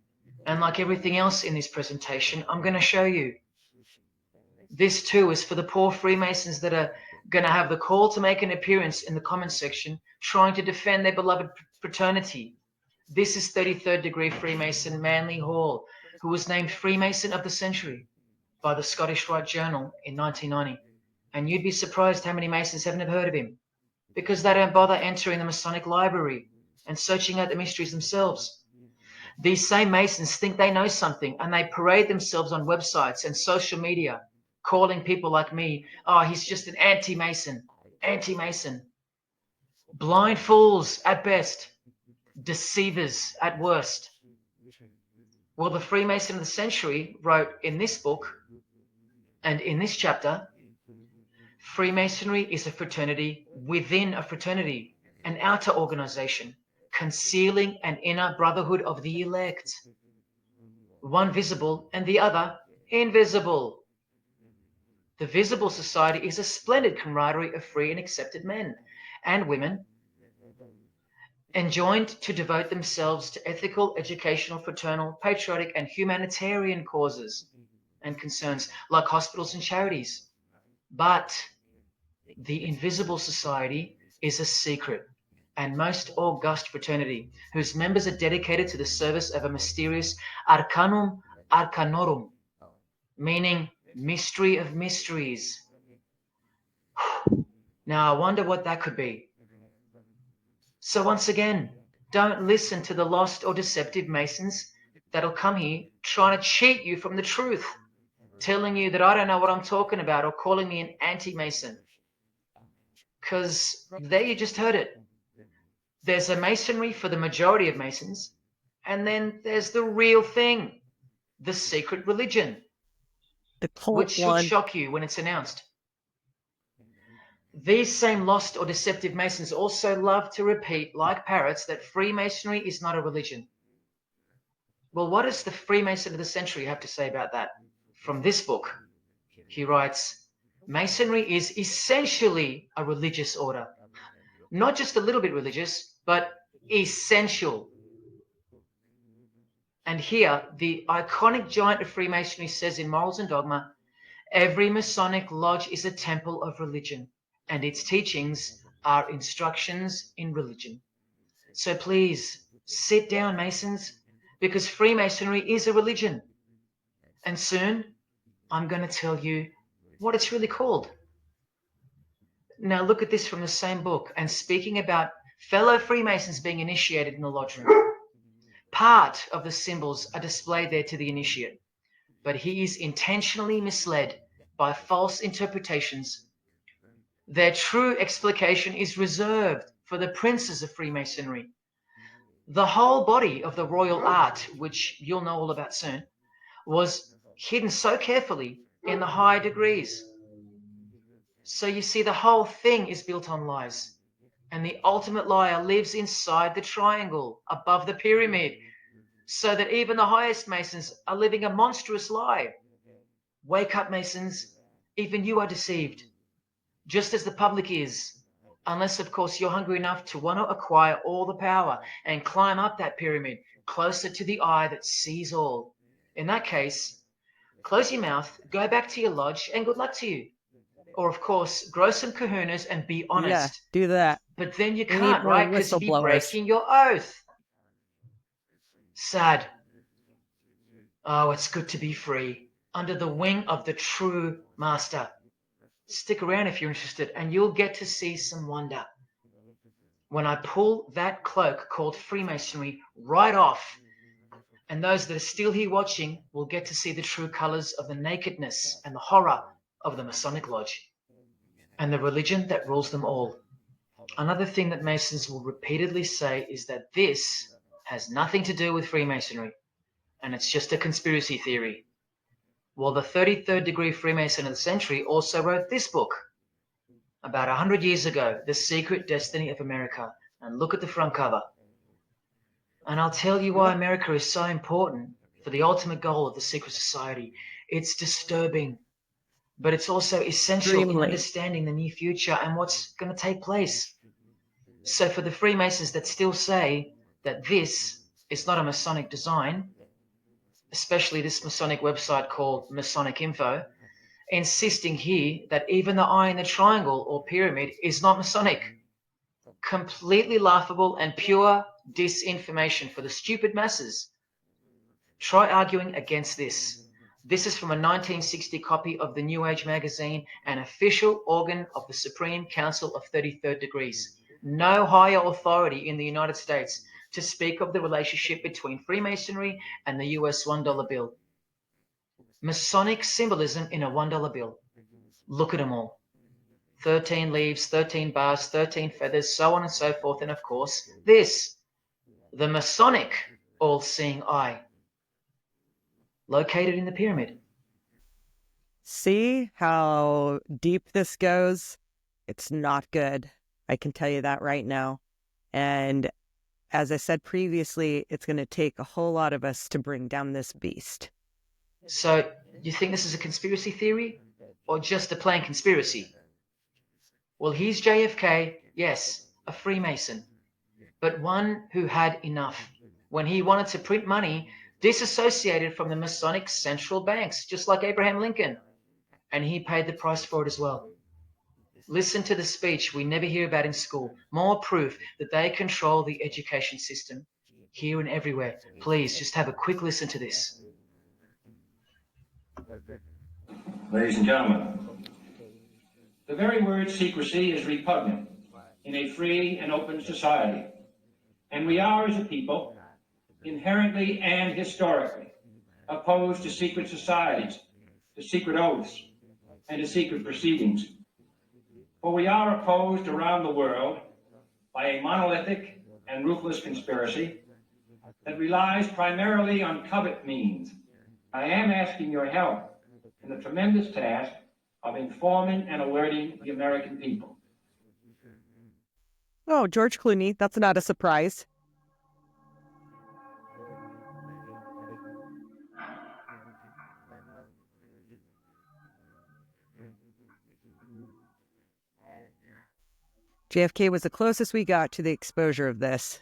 And like everything else in this presentation, I'm going to show you. This too is for the poor Freemasons that are going to have the call to make an appearance in the comments section, trying to defend their beloved fraternity. This is 33rd degree Freemason Manly Hall, who was named Freemason of the Century by the Scottish Rite Journal in 1990. And you'd be surprised how many Masons have never heard of him, because they don't bother entering the Masonic library and searching out the mysteries themselves. These same Masons think they know something, and they parade themselves on websites and social media, calling people like me, oh, he's just an anti-Mason, anti-Mason. Blind fools at best, deceivers at worst. Well, the Freemason of the Century wrote in this book and in this chapter, Freemasonry is a fraternity within a fraternity, an outer organization, concealing an inner brotherhood of the elect. One visible and the other invisible. The visible society is a splendid camaraderie of free and accepted men and women, enjoined to devote themselves to ethical, educational, fraternal, patriotic, and humanitarian causes and concerns like hospitals and charities. But the invisible society is a secret and most august fraternity whose members are dedicated to the service of a mysterious arcanum arcanorum, meaning mystery of mysteries. Now, I wonder what that could be. So once again, don't listen to the lost or deceptive Masons that'll come here trying to cheat you from the truth, telling you that I don't know what I'm talking about or calling me an anti-Mason. Because there you just heard it. There's a Masonry for the majority of Masons, and then there's the real thing, the secret religion, which should shock you when it's announced. These same lost or deceptive Masons also love to repeat, like parrots, that Freemasonry is not a religion. Well, what does the Freemason of the Century have to say about that? From this book, he writes, Masonry is essentially a religious order. Not just a little bit religious, but essential. And here, the iconic giant of Freemasonry says in Morals and Dogma, every Masonic lodge is a temple of religion, and its teachings are instructions in religion. So please, sit down, Masons, because Freemasonry is a religion. And soon, I'm going to tell you what it's really called. Now look at this from the same book, and speaking about fellow Freemasons being initiated in the lodge room. Part of the symbols are displayed there to the initiate, but he is intentionally misled by false interpretations. Their true explication is reserved for the princes of Freemasonry. The whole body of the royal art, which you'll know all about soon, was hidden so carefully in the high degrees. So you see, the whole thing is built on lies. And the ultimate liar lives inside the triangle, above the pyramid, so that even the highest Masons are living a monstrous lie. Wake up, Masons. Even you are deceived, just as the public is, unless, of course, you're hungry enough to want to acquire all the power and climb up that pyramid closer to the eye that sees all. In that case, close your mouth, go back to your lodge, and good luck to you. Or, of course, grow some kahunas and be honest. Yeah, do that. But then you can't, right? Because you'd be breaking your oath. Sad. Oh, it's good to be free, under the wing of the true master. Stick around if you're interested, and you'll get to see some wonder. When I pull that cloak called Freemasonry right off, and those that are still here watching will get to see the true colors of the nakedness and the horror of the Masonic Lodge and the religion that rules them all. Another thing that Masons will repeatedly say is that this has nothing to do with Freemasonry, and it's just a conspiracy theory. Well, the 33rd degree Freemason of the Century also wrote this book about 100 years ago, The Secret Destiny of America. And look at the front cover. And I'll tell you why America is so important for the ultimate goal of the secret society. It's disturbing, but it's also essential in Extremely. understanding the near future and what's going to take place. So for the Freemasons that still say that this is not a Masonic design, especially this Masonic website called Masonic Info, insisting here that even the eye in the triangle or pyramid is not Masonic. Completely laughable and pure disinformation for the stupid masses. Try arguing against this. This is from a 1960 copy of the New Age magazine, an official organ of the Supreme Council of 33rd Degrees. No higher authority in the United States to speak of the relationship between Freemasonry and the US $1 bill. Masonic symbolism in a $1 bill. Look at them all. 13 leaves, 13 bars, 13 feathers, so on and so forth. And of course, this, the Masonic all-seeing eye, located in the pyramid. See how deep this goes? It's not good. I can tell you that right now. And as I said previously, it's going to take a whole lot of us to bring down this beast. So, you think this is a conspiracy theory? Or just a plain conspiracy? Well, he's JFK, yes, a Freemason, but one who had enough. When he wanted to print money, disassociated from the Masonic central banks, just like Abraham Lincoln. And he paid the price for it as well. Listen to the speech we never hear about in school. More proof that they control the education system here and everywhere. Please, just have a quick listen to this. Ladies and gentlemen, the very word secrecy is repugnant in a free and open society. And we are, as a people, inherently and historically opposed to secret societies, to secret oaths, and to secret proceedings. For we are opposed around the world by a monolithic and ruthless conspiracy that relies primarily on covert means. I am asking your help in the tremendous task of informing and alerting the American people. Oh, George Clooney, that's not a surprise. JFK was the closest we got to the exposure of this.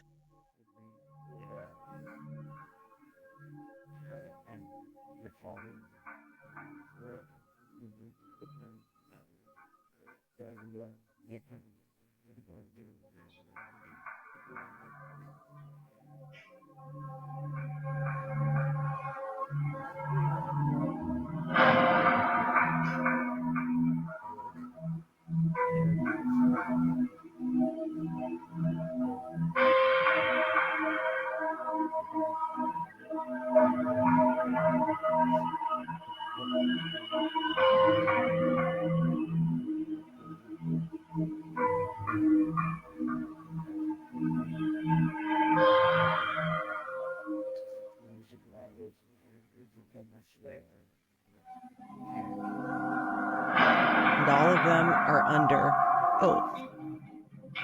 And all of them are under oath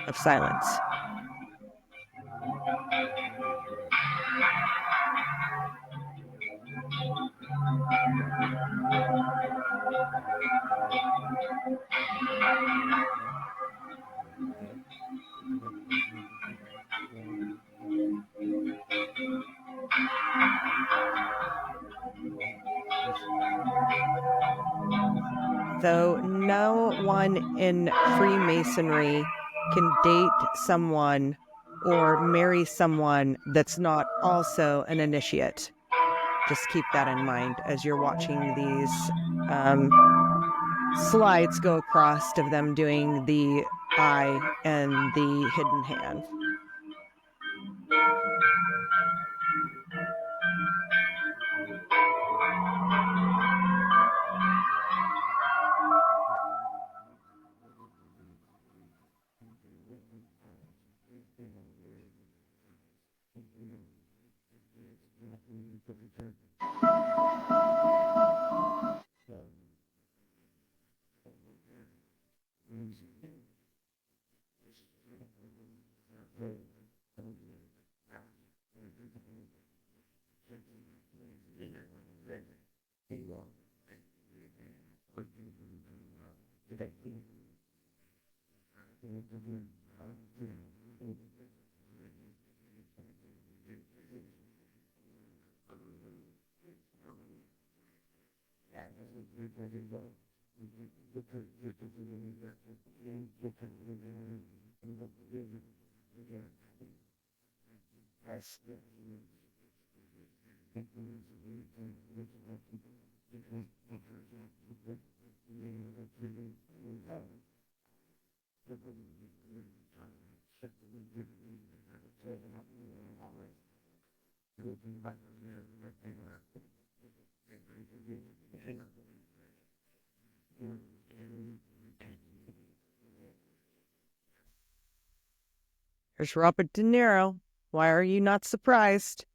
of silence. So no one in Freemasonry can date someone or marry someone that's not also an initiate. Just keep that in mind as you're watching these slides go across of them doing the eye and the hidden hand. Here's Robert De Niro. Why are you not surprised?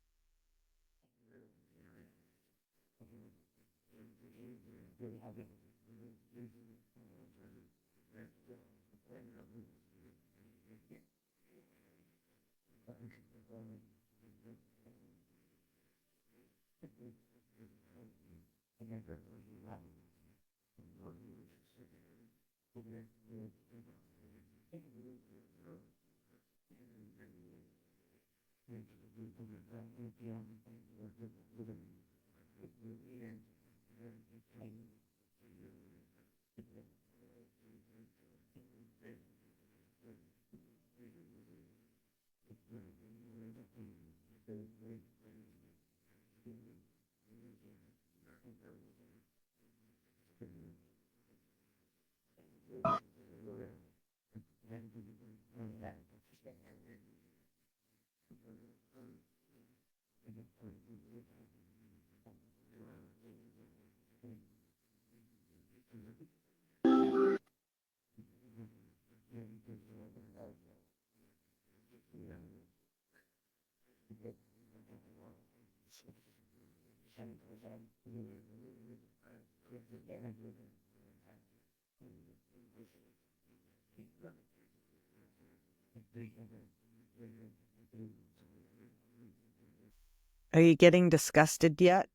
Are you getting disgusted yet?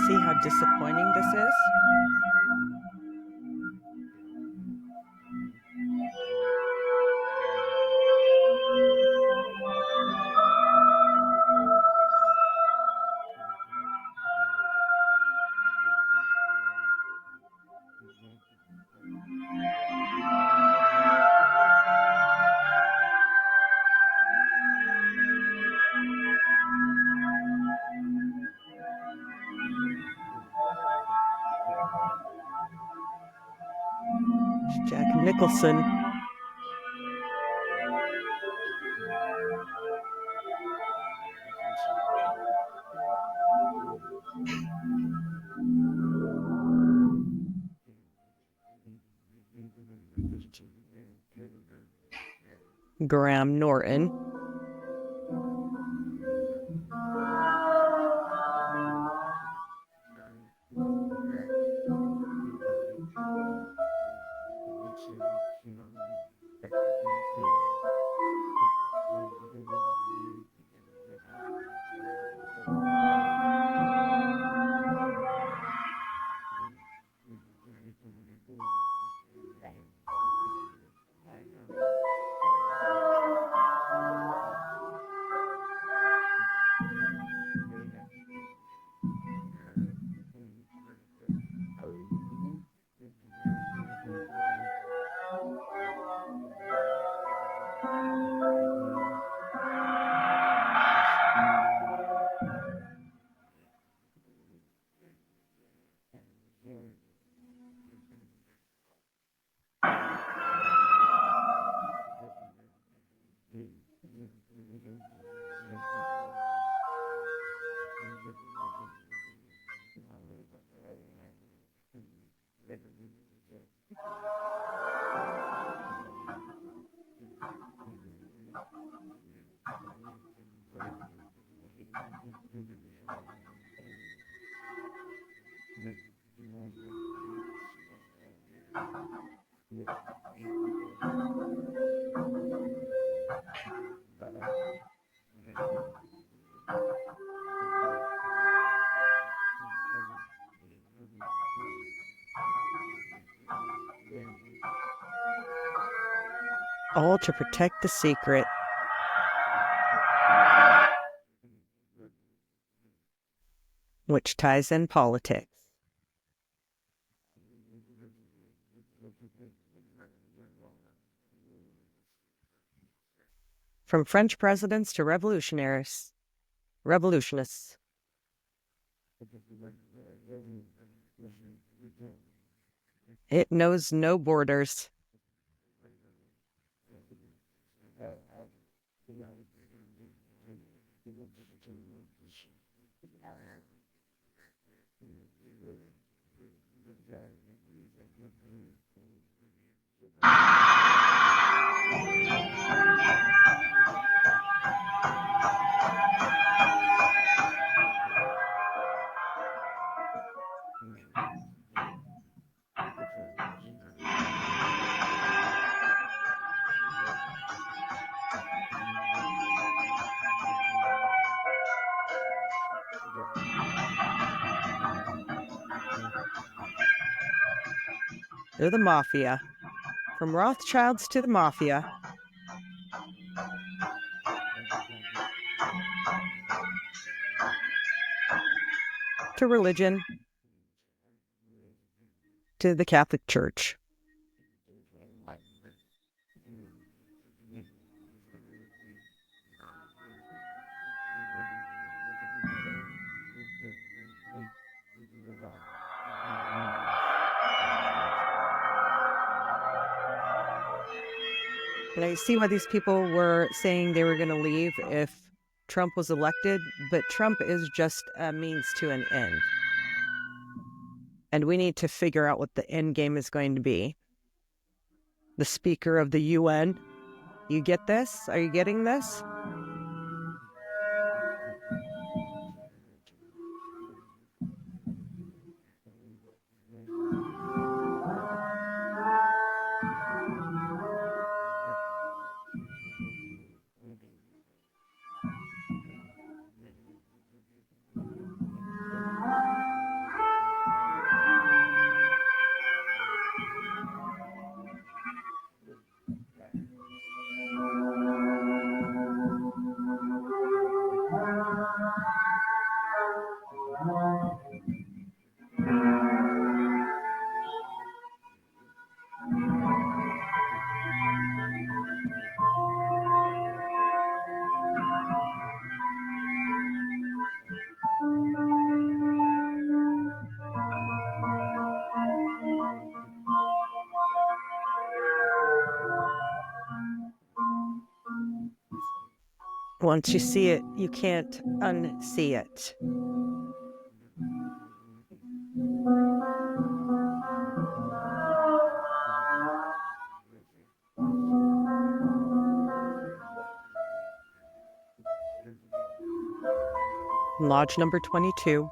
See how disappointing this is? Jack Nicholson. Graham Norton. All to protect the secret. Which ties in politics. From French presidents to revolutionists. It knows no borders. They're the mafia. From Rothschilds to the mafia. To religion. To the Catholic Church. And I see why these people were saying they were going to leave if Trump was elected, but Trump is just a means to an end. And we need to figure out what the end game is going to be. The Speaker of the UN. You get this? Are you getting this? Once you see it, you can't unsee it. Lodge number 22.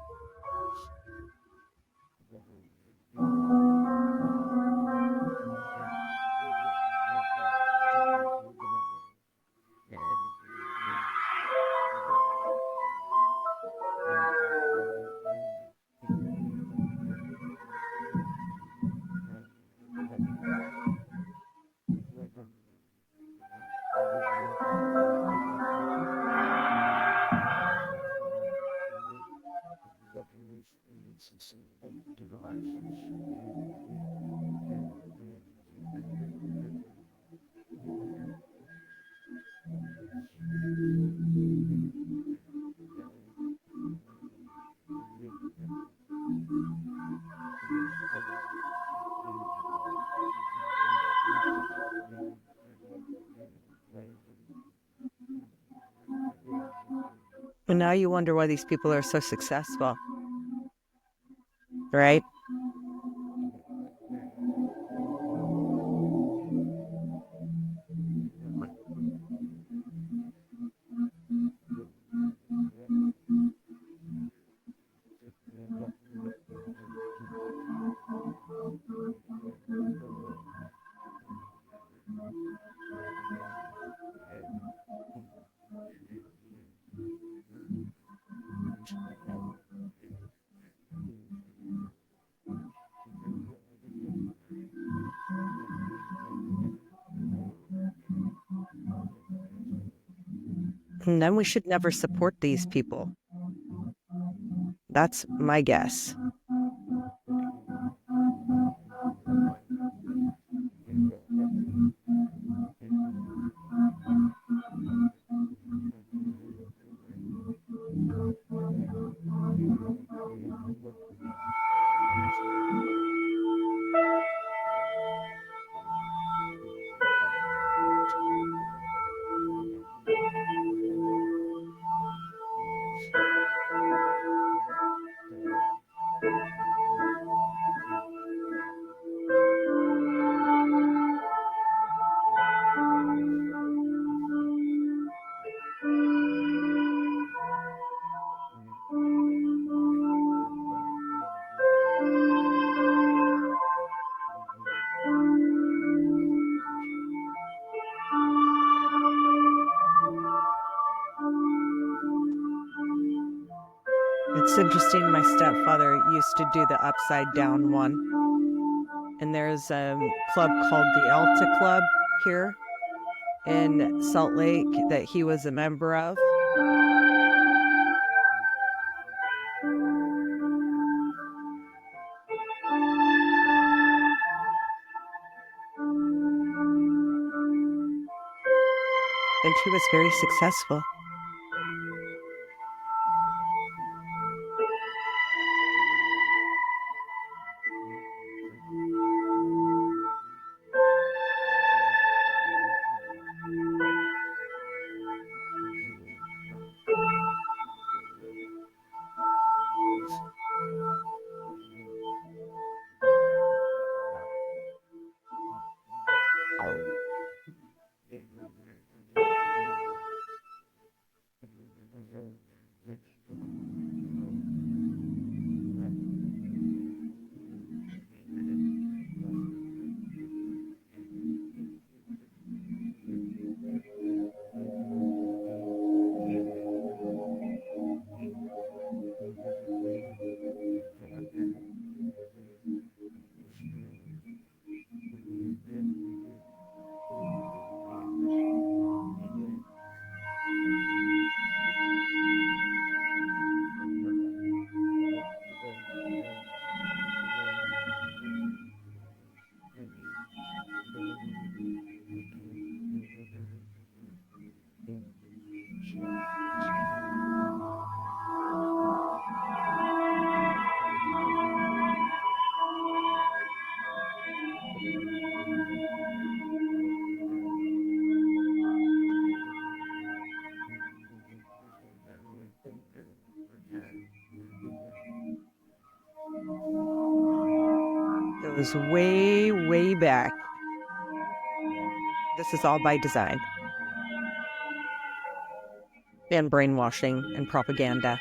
And now you wonder why these people are so successful, right? And then we should never support these people. That's my guess. It's interesting, my stepfather used to do the upside down one. And there's a club called the Alta Club here in Salt Lake that he was a member of. And he was very successful. It was way, way back. This is all by design. And brainwashing and propaganda.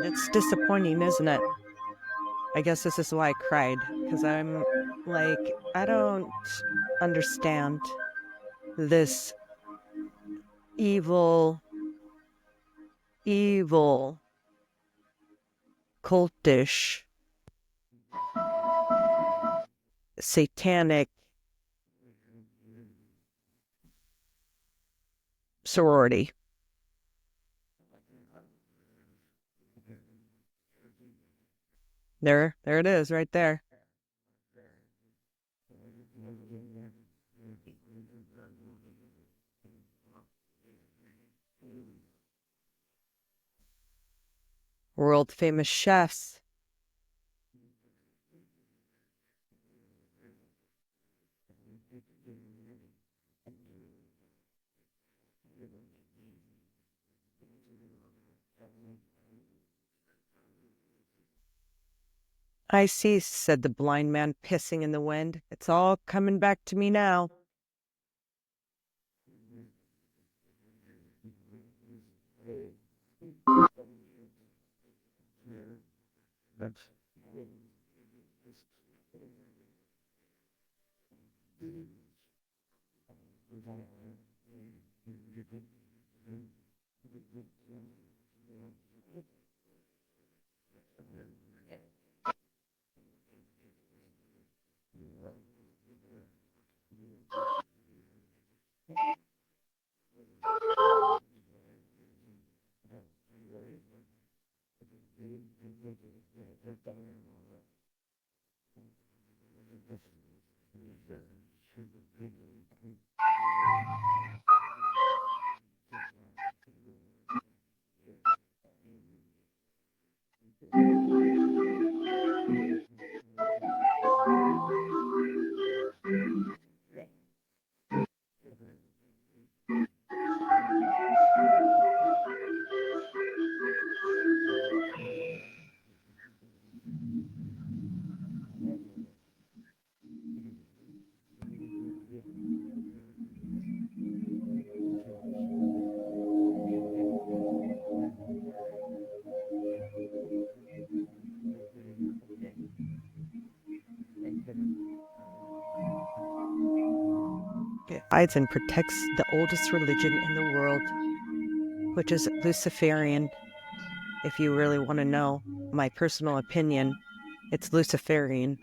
It's disappointing, isn't it? I guess this is why I cried, because I'm like, I don't understand this evil, cultish, satanic sorority. There it is, right there. World famous chefs. I see, said the blind man, pissing in the wind. It's all coming back to me now. Guides and protects the oldest religion in the world, which is Luciferian. If you really want to know my personal opinion, It's Luciferian.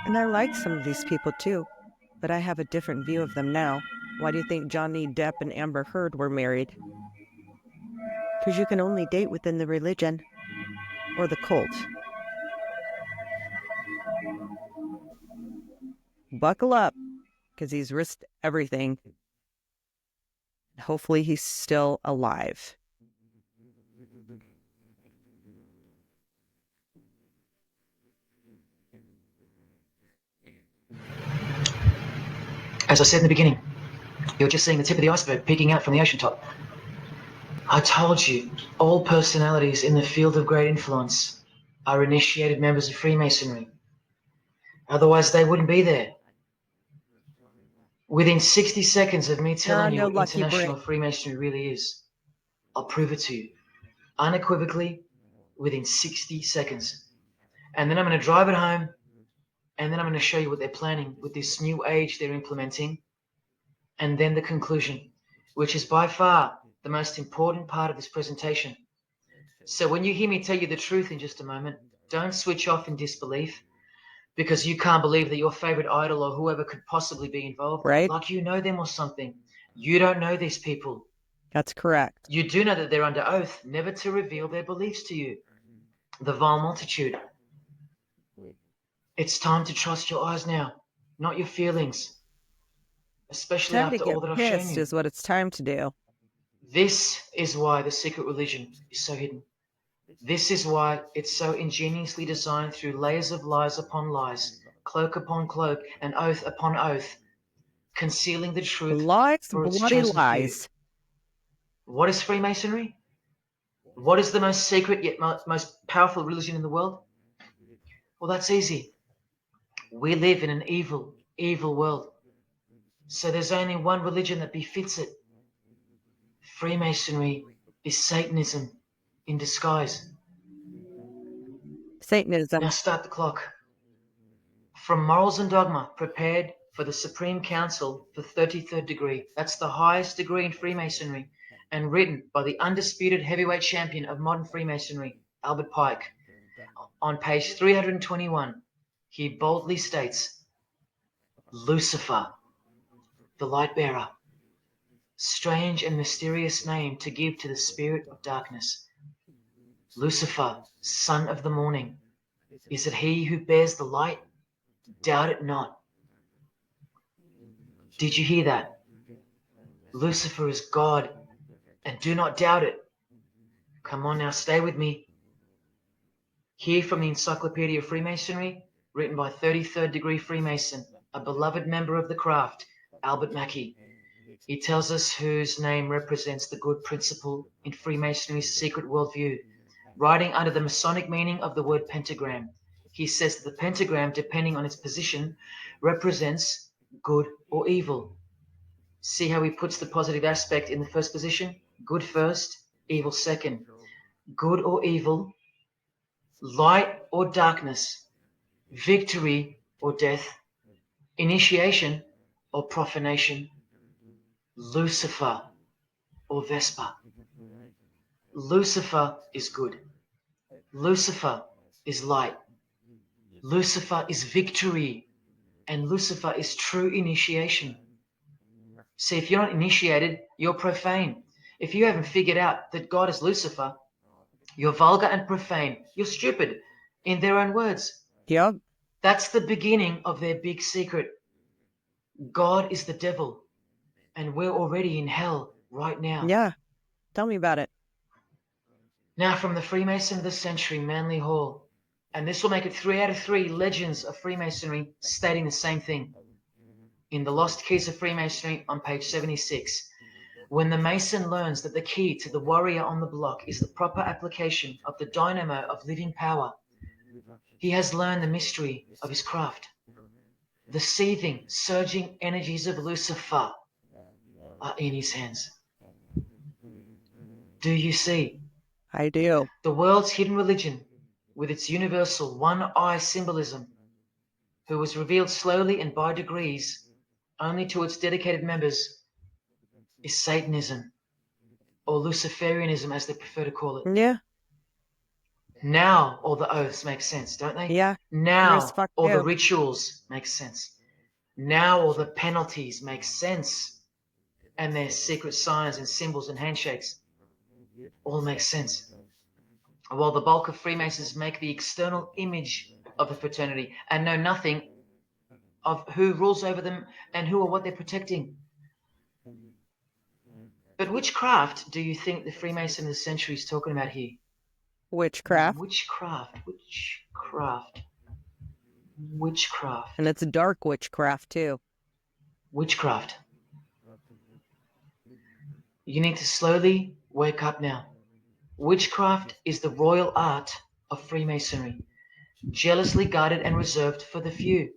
And I like some of these people too, but I have a different view of them now. Why do you think Johnny Depp and Amber Heard were married? Because you can only date within the religion or the cult. Buckle up, because he's risked everything. Hopefully he's still alive. As I said in the beginning, you're just seeing the tip of the iceberg peeking out from the ocean top. I told you, all personalities in the field of great influence are initiated members of Freemasonry. Otherwise, they wouldn't be there. Within 60 seconds of me telling you what international Freemasonry really is, I'll prove it to you. Unequivocally, within 60 seconds. And then I'm going to drive it home, and then I'm going to show you what they're planning with this new age they're implementing, and then the conclusion, which is by far the most important part of this presentation. So when you hear me tell you the truth in just a moment, don't switch off in disbelief because you can't believe that your favorite idol or whoever could possibly be involved, right? Like you know them or something. You don't know these people. That's correct. You do know that they're under oath never to reveal their beliefs to you. The vile multitude. It's time to trust your eyes now, not your feelings. Especially Time to after get all that I've shown pissed you. is what it's time to do. This is why the secret religion is so hidden. This is why it's so ingeniously designed through layers of lies upon lies, cloak upon cloak, and oath upon oath, concealing the truth Lies, for its bloody chosen lies. few. What is Freemasonry? What is the most secret yet most powerful religion in the world? Well, that's easy. We live in an evil, evil world. So there's only one religion that befits it. Freemasonry is Satanism in disguise. Satanism. Now start the clock. From Morals and Dogma, prepared for the Supreme Council for 33rd degree. That's the highest degree in Freemasonry, and written by the undisputed heavyweight champion of modern Freemasonry, Albert Pike. On page 321, he boldly states, Lucifer, the light bearer. Strange and mysterious name to give to the spirit of darkness. Lucifer, son of the morning. Is it he who bears the light? Doubt it not. Did you hear that? Lucifer is God, and do not doubt it. Come on now, stay with me. Here from the Encyclopedia of Freemasonry, written by 33rd degree Freemason, a beloved member of the craft, Albert Mackey. He tells us whose name represents the good principle in Freemasonry's secret worldview. Writing under the Masonic meaning of the word pentagram, he says that the pentagram, depending on its position, represents good or evil. See how he puts the positive aspect in the first position? Good first, evil second. Good or evil, light or darkness, victory or death, initiation or profanation, Lucifer or Vesper. Lucifer is good. Lucifer is light. Lucifer is victory. And Lucifer is true initiation. See, if you're not initiated, you're profane. If you haven't figured out that God is Lucifer, you're vulgar and profane. You're stupid, in their own words. Yep. That's the beginning of their big secret. God is the devil, and we're already in hell right now. Yeah. Tell me about it. Now from the Freemason of the Century, Manly Hall. And this will make it 3 out of 3 legends of Freemasonry stating the same thing. In the Lost Keys of Freemasonry on page 76. When the Mason learns that the key to the warrior on the block is the proper application of the dynamo of living power, he has learned the mystery of his craft. The seething, surging energies of Lucifer are in his hands. Do you see? I do. The world's hidden religion, with its universal one-eye symbolism, who was revealed slowly and by degrees only to its dedicated members, is Satanism, or Luciferianism as they prefer to call it. Yeah. Now all the oaths make sense, don't they? Yeah. Now fuck all the you. rituals make sense. Now all the penalties make sense. And their secret signs and symbols and handshakes all make sense. While the bulk of Freemasons make the external image of the fraternity and know nothing of who rules over them and who or what they're protecting. But which craft do you think the Freemason of the century is talking about here? Witchcraft. Witchcraft. And it's dark witchcraft too. Witchcraft. You need to slowly wake up now. Witchcraft is the royal art of Freemasonry, jealously guarded and reserved for the few.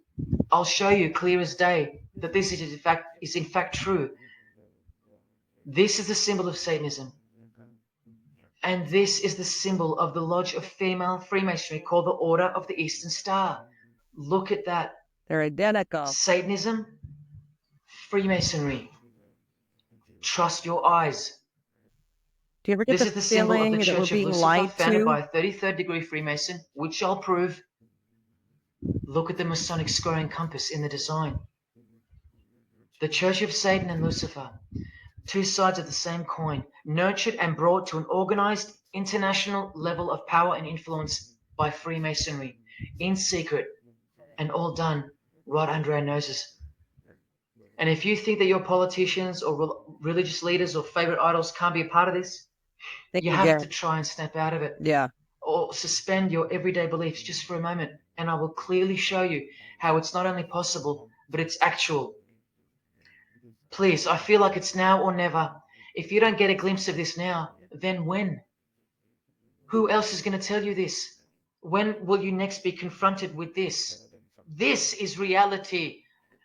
I'll show you clear as day that this is in fact true. This is the symbol of Satanism. And this is the symbol of the lodge of female Freemasonry called the Order of the Eastern Star. Look at that. They're identical. Satanism, Freemasonry. Trust your eyes. Do you ever get This the is the symbol of feeling the that we're Church of being Lucifer, lied founded to? by a 33rd degree Freemason, which I'll prove. Look at the Masonic squaring compass in the design. The Church of Satan and Lucifer, two sides of the same coin, nurtured and brought to an organized international level of power and influence by Freemasonry, in secret, and all done right under our noses. And if you think that your politicians or religious leaders or favorite idols can't be a part of this, you have to try and snap out of it. Yeah. Or suspend your everyday beliefs just for a moment, and I will clearly show you how it's not only possible, but it's actual. Please, I feel like it's now or never. If you don't get a glimpse of this now, then when? Who else is going to tell you this? When will you next be confronted with this? This is reality.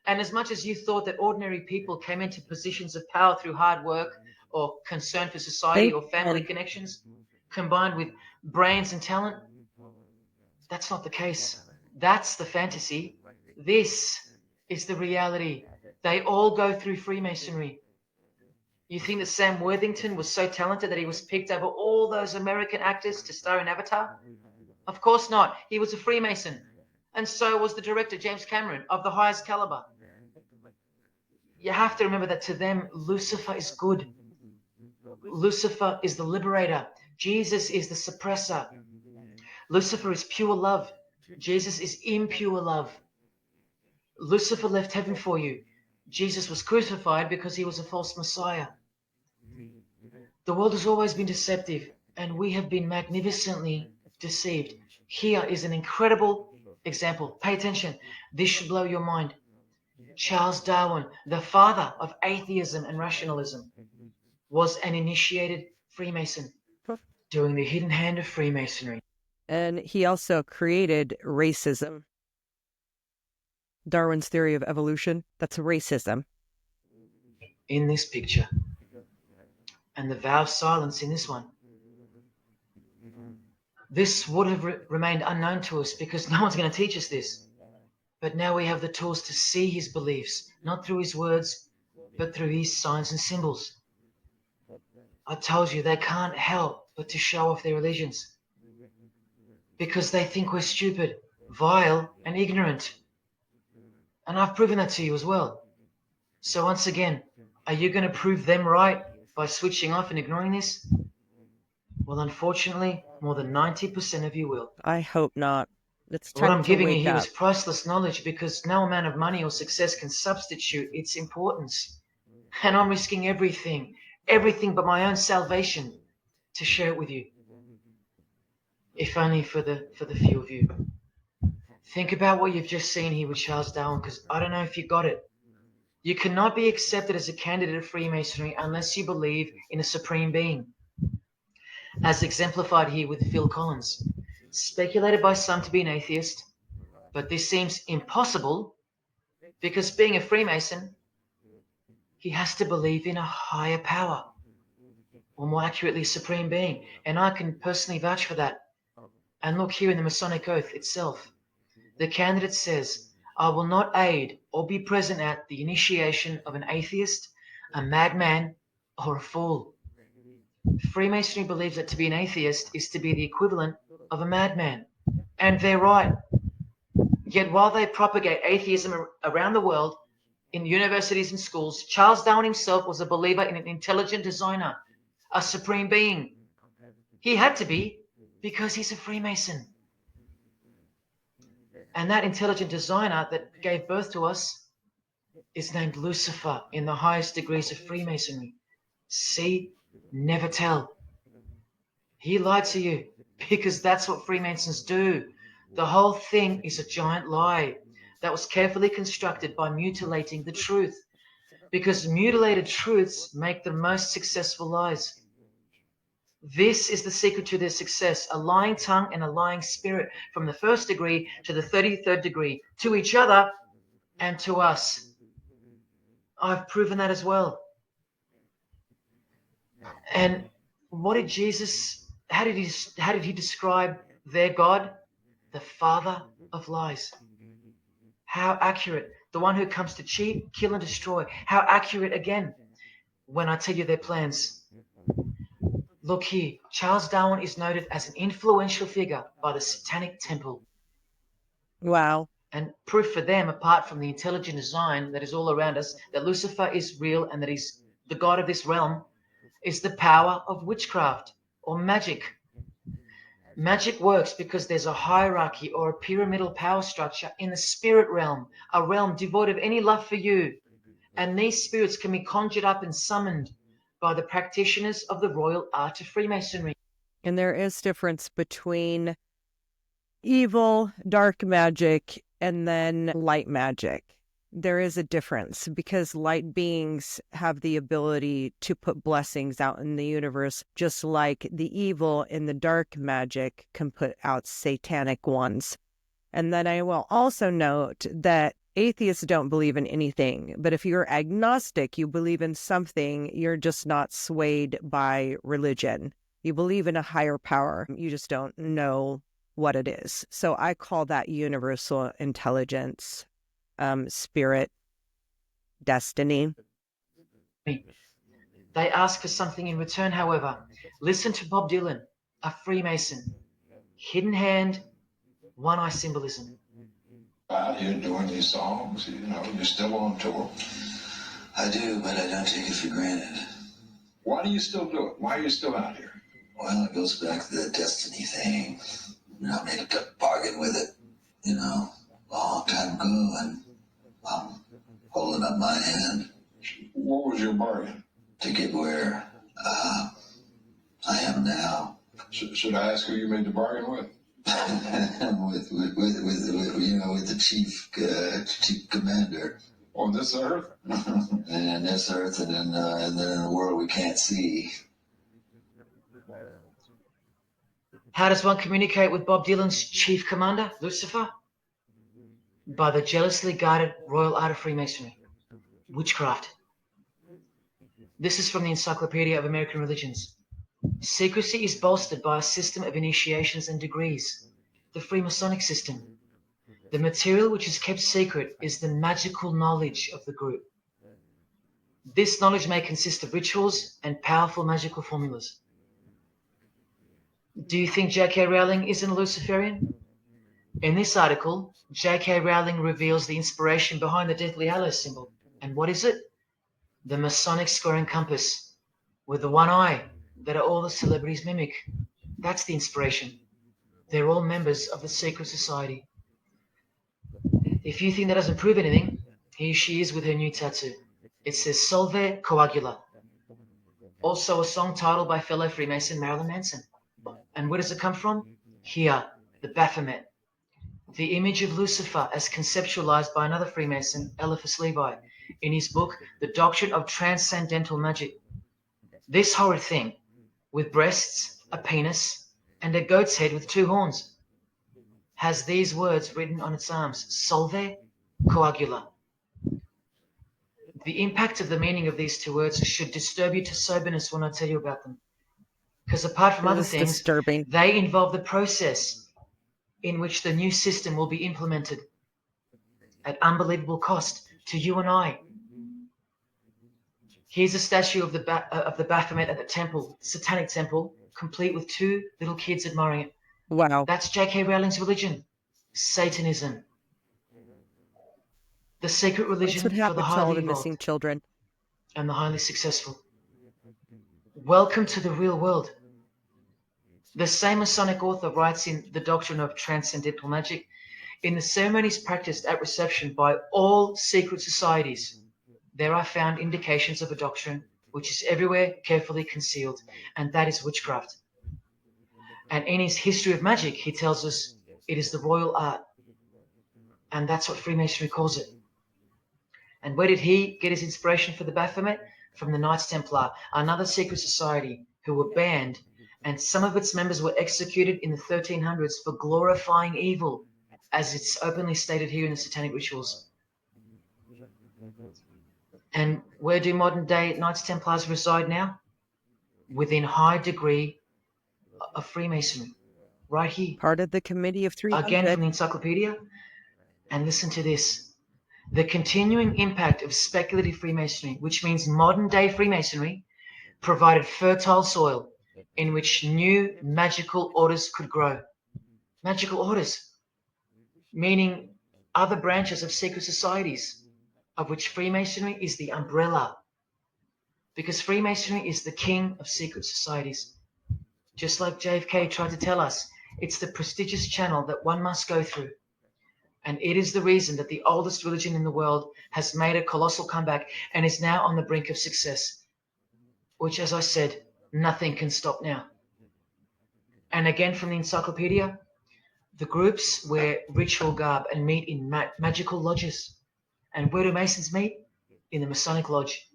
And as much as you thought that ordinary people came into positions of power through hard work or concern for society or family connections, combined with brains and talent, that's not the case. That's the fantasy. This is the reality. They all go through Freemasonry. You think that Sam Worthington was so talented that he was picked over all those American actors to star in Avatar? Of course not. He was a Freemason. And so was the director, James Cameron, of the highest caliber. You have to remember that to them, Lucifer is good. Lucifer is the liberator. Jesus is the suppressor. Lucifer is pure love. Jesus is impure love. Lucifer left heaven for you. Jesus was crucified because he was a false Messiah. The world has always been deceptive, and we have been magnificently deceived. Here is an incredible example. Pay attention. This should blow your mind. Charles Darwin, the father of atheism and rationalism, was an initiated Freemason, doing the hidden hand of Freemasonry. And he also created racism. Darwin's theory of evolution, that's racism. In this picture. And the vow of silence in this one. This would have remained unknown to us because no one's going to teach us this. But now we have the tools to see his beliefs, not through his words, but through his signs and symbols. I told you they can't help but to show off their religions. Because they think we're stupid, vile, and ignorant. And I've proven that to you as well. So once again, are you going to prove them right by switching off and ignoring this? Well, unfortunately, more than 90% of you will. I hope not. It's time What I'm to giving you wake here up. is priceless knowledge because no amount of money or success can substitute its importance. And I'm risking everything but my own salvation to share it with you. If only for the few of you. Think about what you've just seen here with Charles Darwin, because I don't know if you got it. You cannot be accepted as a candidate of Freemasonry unless you believe in a supreme being, as exemplified here with Phil Collins, speculated by some to be an atheist, but this seems impossible Because being a Freemason, he has to believe in a higher power, or more accurately, supreme being. And I can personally vouch for that. And look here in the Masonic Oath itself. The candidate says, I will not aid or be present at the initiation of an atheist, a madman, or a fool. Freemasonry believes that to be an atheist is to be the equivalent of a madman. And they're right. Yet while they propagate atheism around the world, in universities and schools, Charles Darwin himself was a believer in an intelligent designer, a supreme being. He had to be, because he's a Freemason. And that intelligent designer that gave birth to us is named Lucifer in the highest degrees of Freemasonry. See, never tell. He lied to you because that's what Freemasons do. The whole thing is a giant lie that was carefully constructed by mutilating the truth, because mutilated truths make the most successful lies. This is the secret to their success, a lying tongue and a lying spirit from the 1st degree to the 33rd degree, to each other and to us. I've proven that as well. And what did Jesus, how did he describe their God? The father of lies. How accurate. The one who comes to cheat, kill, and destroy. How accurate again when I tell you their plans. Look here, Charles Darwin is noted as an influential figure by the Satanic Temple. Wow. And proof for them, apart from the intelligent design that is all around us, that Lucifer is real and that he's the god of this realm, is the power of witchcraft or magic. Magic works because there's a hierarchy or a pyramidal power structure in the spirit realm, a realm devoid of any love for you. And these spirits can be conjured up and summoned by the practitioners of the royal art of Freemasonry. And there is difference between evil, dark magic, and then light magic. There is a difference because light beings have the ability to put blessings out in the universe, just like the evil and the dark magic can put out satanic ones. And then I will also note that atheists don't believe in anything, but if you're agnostic, you believe in something, you're just not swayed by religion. You believe in a higher power. You just don't know what it is. So I call that universal intelligence, spirit, destiny. They ask for something in return, however. Listen to Bob Dylan, a Freemason. Hidden hand, one eye symbolism. Out here doing these songs, you're still on tour. I do, but I don't take it for granted. Why do you still do it? Why are you still out here? Well, it goes back to the destiny thing. I made a bargain with it, a long time ago, and I'm holding up my hand. What was your bargain? To get where I am now. Should I ask who you made the bargain with? with the chief commander. On this earth? And this earth, and then in the world we can't see. How does one communicate with Bob Dylan's chief commander, Lucifer? By the jealously guarded royal art of Freemasonry, witchcraft. This is from the Encyclopedia of American Religions. Secrecy is bolstered by a system of initiations and degrees, the Freemasonic system. The material which is kept secret is the magical knowledge of the group. This knowledge may consist of rituals and powerful magical formulas. Do you think J.K. Rowling isn't a Luciferian? In this article, J.K. Rowling reveals the inspiration behind the Deathly Hallows symbol. And what is it? The Masonic square and compass, with the one eye that all the celebrities mimic. That's the inspiration. They're all members of the secret society. If you think that doesn't prove anything, here she is with her new tattoo. It says Solve Coagula. Also a song title by fellow Freemason Marilyn Manson. And where does it come from? Here, the Baphomet. The image of Lucifer as conceptualized by another Freemason, Eliphas Levi, in his book, The Doctrine of Transcendental Magic. This horrid thing, with breasts, a penis, and a goat's head with two horns, has these words written on its arms, Solve Coagula. The impact of the meaning of these two words should disturb you to soberness when I tell you about them. Because apart from other This is things, disturbing. they involve the process in which the new system will be implemented at unbelievable cost to you and I. Here's a statue of the Baphomet at the temple, satanic temple, complete with two little kids admiring it. Wow. That's J.K. Rowling's religion, Satanism. The secret That's religion what for the happened to all highly the evolved missing children. and the highly successful. Welcome to the real world. The same Masonic author writes in The Doctrine of Transcendental Magic, in the ceremonies practiced at reception by all secret societies, there are found indications of a doctrine which is everywhere carefully concealed, and that is witchcraft. And in his History of Magic, he tells us it is the royal art, and that's what Freemasonry calls it. And where did he get his inspiration for the Baphomet? From the Knights Templar, another secret society who were banned, and some of its members were executed in the 1300s for glorifying evil, as it's openly stated here in the Satanic Rituals. And where do modern day Knights Templars reside now? Within high degree of Freemasonry, right here. Part of the Committee of 300. Again from the encyclopedia. And listen to this. The continuing impact of speculative Freemasonry, which means modern day Freemasonry, provided fertile soil in which new magical orders could grow. Magical orders, meaning other branches of secret societies, of which Freemasonry is the umbrella. Because Freemasonry is the king of secret societies. Just like JFK tried to tell us, it's the prestigious channel that one must go through. And it is the reason that the oldest religion in the world has made a colossal comeback and is now on the brink of success, which, as I said, nothing can stop now. And again from the encyclopedia, the groups wear ritual garb and meet in magical lodges. And where do Masons meet? In the Masonic lodge.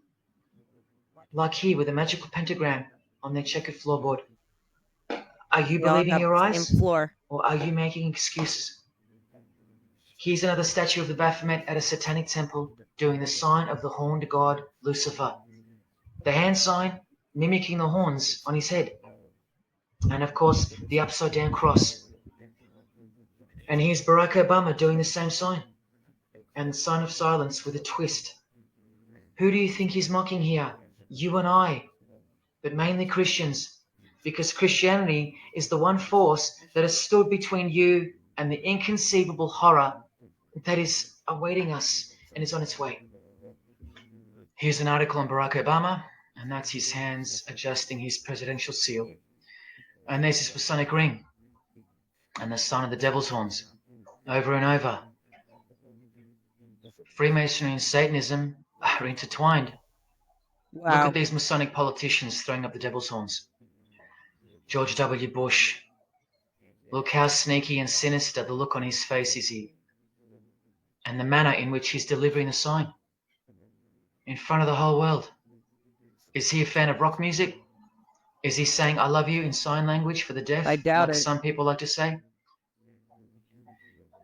Like here with a magical pentagram on their checkered floorboard. Are you They all believing have your the eyes? same floor. Or are you making excuses? Here's another statue of the Baphomet at a satanic temple doing the sign of the horned god Lucifer. The hand sign mimicking the horns on his head. And of course, the upside down cross. And here's Barack Obama doing the same sign. And the sign of silence with a twist. Who do you think he's mocking here? You and I. But mainly Christians. Because Christianity is the one force that has stood between you and the inconceivable horror that is awaiting us and is on its way. Here's an article on Barack Obama, and that's his hands adjusting his presidential seal. And there's his Masonic ring, and the sign of the devil's horns, over and over. Freemasonry and Satanism are intertwined. Wow. Look at these Masonic politicians throwing up the devil's horns. George W. Bush. Look how sneaky and sinister the look on his face is here. And the manner in which he's delivering the sign. In front of the whole world. Is he a fan of rock music? Is he saying I love you in sign language for the deaf, I doubt like it. some people like to say?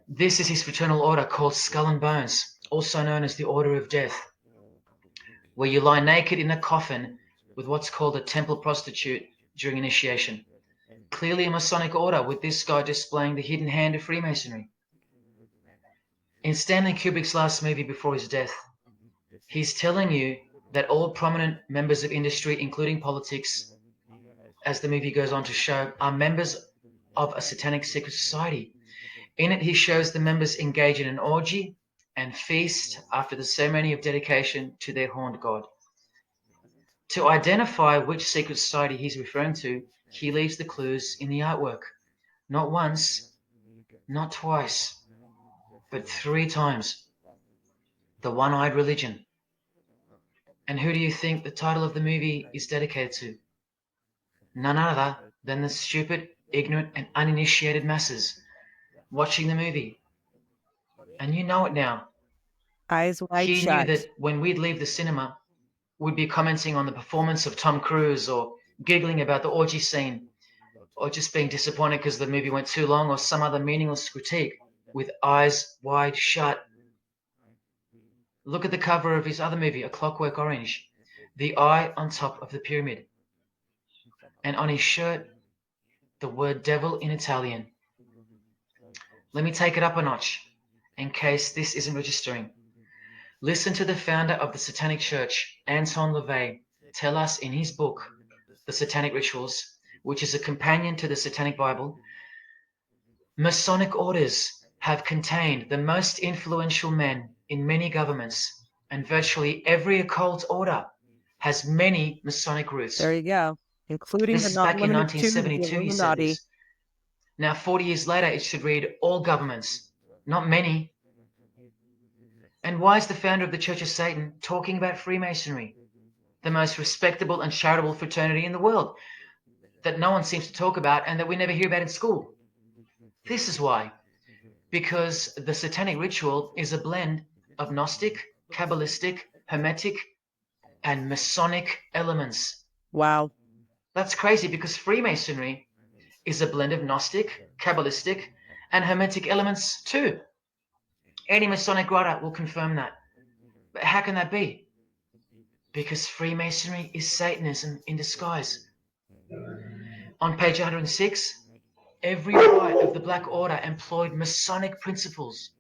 This is his fraternal order called Skull and Bones, also known as the Order of Death, where you lie naked in a coffin with what's called a temple prostitute during initiation. Clearly a Masonic order, with this guy displaying the hidden hand of Freemasonry. In Stanley Kubrick's last movie before his death, he's telling you that all prominent members of industry, including politics, as the movie goes on to show, are members of a satanic secret society. In it, he shows the members engage in an orgy and feast after the ceremony of dedication to their horned god. To identify which secret society he's referring to, he leaves the clues in the artwork. Not once, not twice, but 3 times. The One-Eyed Religion. And who do you think the title of the movie is dedicated to? None other than the stupid, ignorant, and uninitiated masses watching the movie. And you know it now. Eyes wide He shut. knew that when we'd leave the cinema, we'd be commenting on the performance of Tom Cruise or giggling about the orgy scene or just being disappointed because the movie went too long or some other meaningless critique with eyes wide shut. Look at the cover of his other movie, A Clockwork Orange. The eye on top of the pyramid. And on his shirt, the word devil in Italian. Let me take it up a notch, in case this isn't registering. Listen to the founder of the Satanic Church, Anton LaVey, tell us in his book, The Satanic Rituals, which is a companion to the Satanic Bible, Masonic orders have contained the most influential men in many governments, and virtually every occult order has many Masonic roots. There you go. Including This but is not back in limited to the 1972 he said Illuminati. this. Now, 40 years later, it should read all governments, not many. And why is the founder of the Church of Satan talking about Freemasonry, the most respectable and charitable fraternity in the world, that no one seems to talk about and that we never hear about in school? This is why. Because the Satanic Ritual is a blend of Gnostic, Kabbalistic, Hermetic, and Masonic elements. Wow. That's crazy, because Freemasonry is a blend of Gnostic, Kabbalistic, and Hermetic elements too. Any Masonic writer will confirm that. But how can that be? Because Freemasonry is Satanism in disguise. On page 106, every rite of the Black Order employed Masonic principles.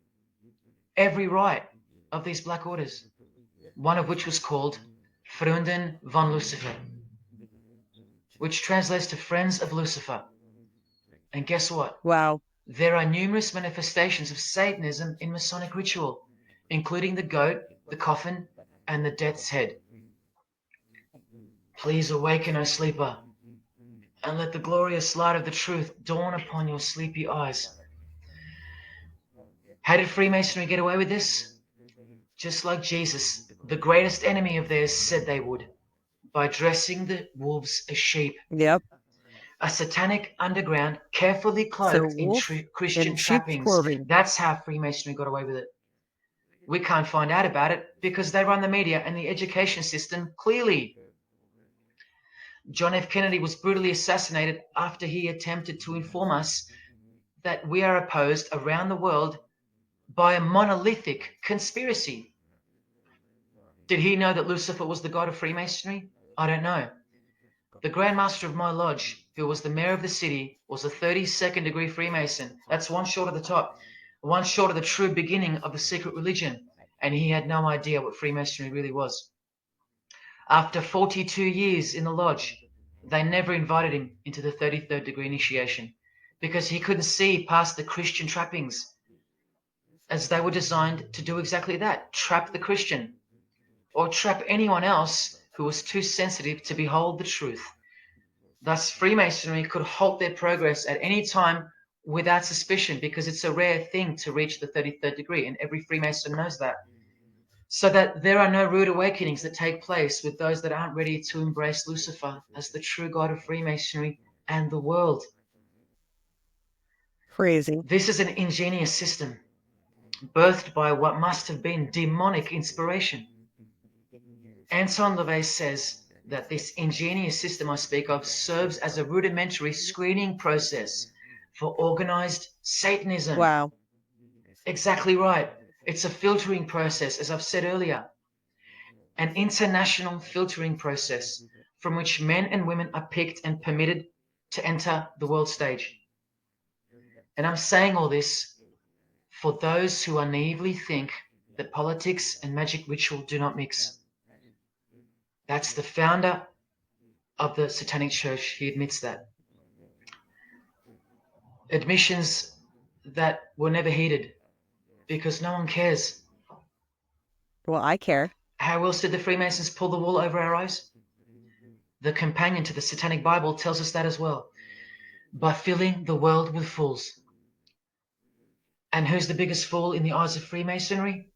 Every rite of these Black Orders, one of which was called Freunden von Lucifer, which translates to Friends of Lucifer. And guess what? Wow. There are numerous manifestations of Satanism in Masonic ritual, including the goat, the coffin, and the death's head. Please awaken, O sleeper, and let the glorious light of the truth dawn upon your sleepy eyes. How did Freemasonry get away with this? Just like Jesus, the greatest enemy of theirs, said they would, by dressing the wolves as sheep. Yep. A satanic underground, carefully cloaked in Christian in sheep's trappings. clothing. That's how Freemasonry got away with it. We can't find out about it because they run the media and the education system clearly. John F. Kennedy was brutally assassinated after he attempted to inform us that we are opposed around the world by a monolithic conspiracy. Did he know that Lucifer was the god of Freemasonry? I don't know. The Grand Master of my lodge, who was the mayor of the city, was a 32nd degree Freemason. That's one short of the top, one short of the true beginning of the secret religion, and he had no idea what Freemasonry really was. After 42 years in the lodge, they never invited him into the 33rd degree initiation because he couldn't see past the Christian trappings, as they were designed to do exactly that, trap the Christian, or trap anyone else who was too sensitive to behold the truth. Thus, Freemasonry could halt their progress at any time without suspicion, because it's a rare thing to reach the 33rd degree, and every Freemason knows that. So that there are no rude awakenings that take place with those that aren't ready to embrace Lucifer as the true god of Freemasonry and the world. Crazy. This is an ingenious system, birthed by what must have been demonic inspiration. Anton LaVey says that this ingenious system I speak of serves as a rudimentary screening process for organized Satanism. Wow. Exactly right. It's a filtering process, as I've said earlier. An international filtering process from which men and women are picked and permitted to enter the world stage. And I'm saying all this for those who naively think that politics and magic ritual do not mix. That's the founder of the Satanic Church. He admits that. Admissions that were never heeded because no one cares. Well, I care. How else did the Freemasons pull the wool over our eyes? The companion to the Satanic Bible tells us that as well. By filling the world with fools. And who's the biggest fool in the eyes of Freemasonry?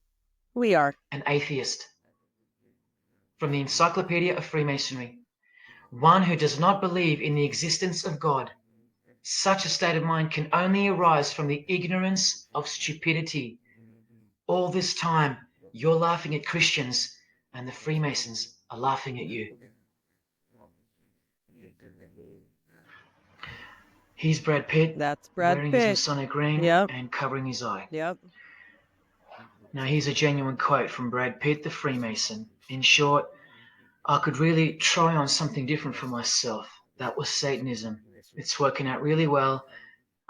We are. An atheist. From the Encyclopedia of Freemasonry. One who does not believe in the existence of God. Such a state of mind can only arise from the ignorance of stupidity. All this time, you're laughing at Christians, and the Freemasons are laughing at you. He's Brad Pitt. That's Brad wearing Pitt. his Masonic ring Yep. and covering his eye. Yep. Now here's a genuine quote from Brad Pitt, the Freemason. In short, I could really try on something different for myself. That was Satanism. It's working out really well.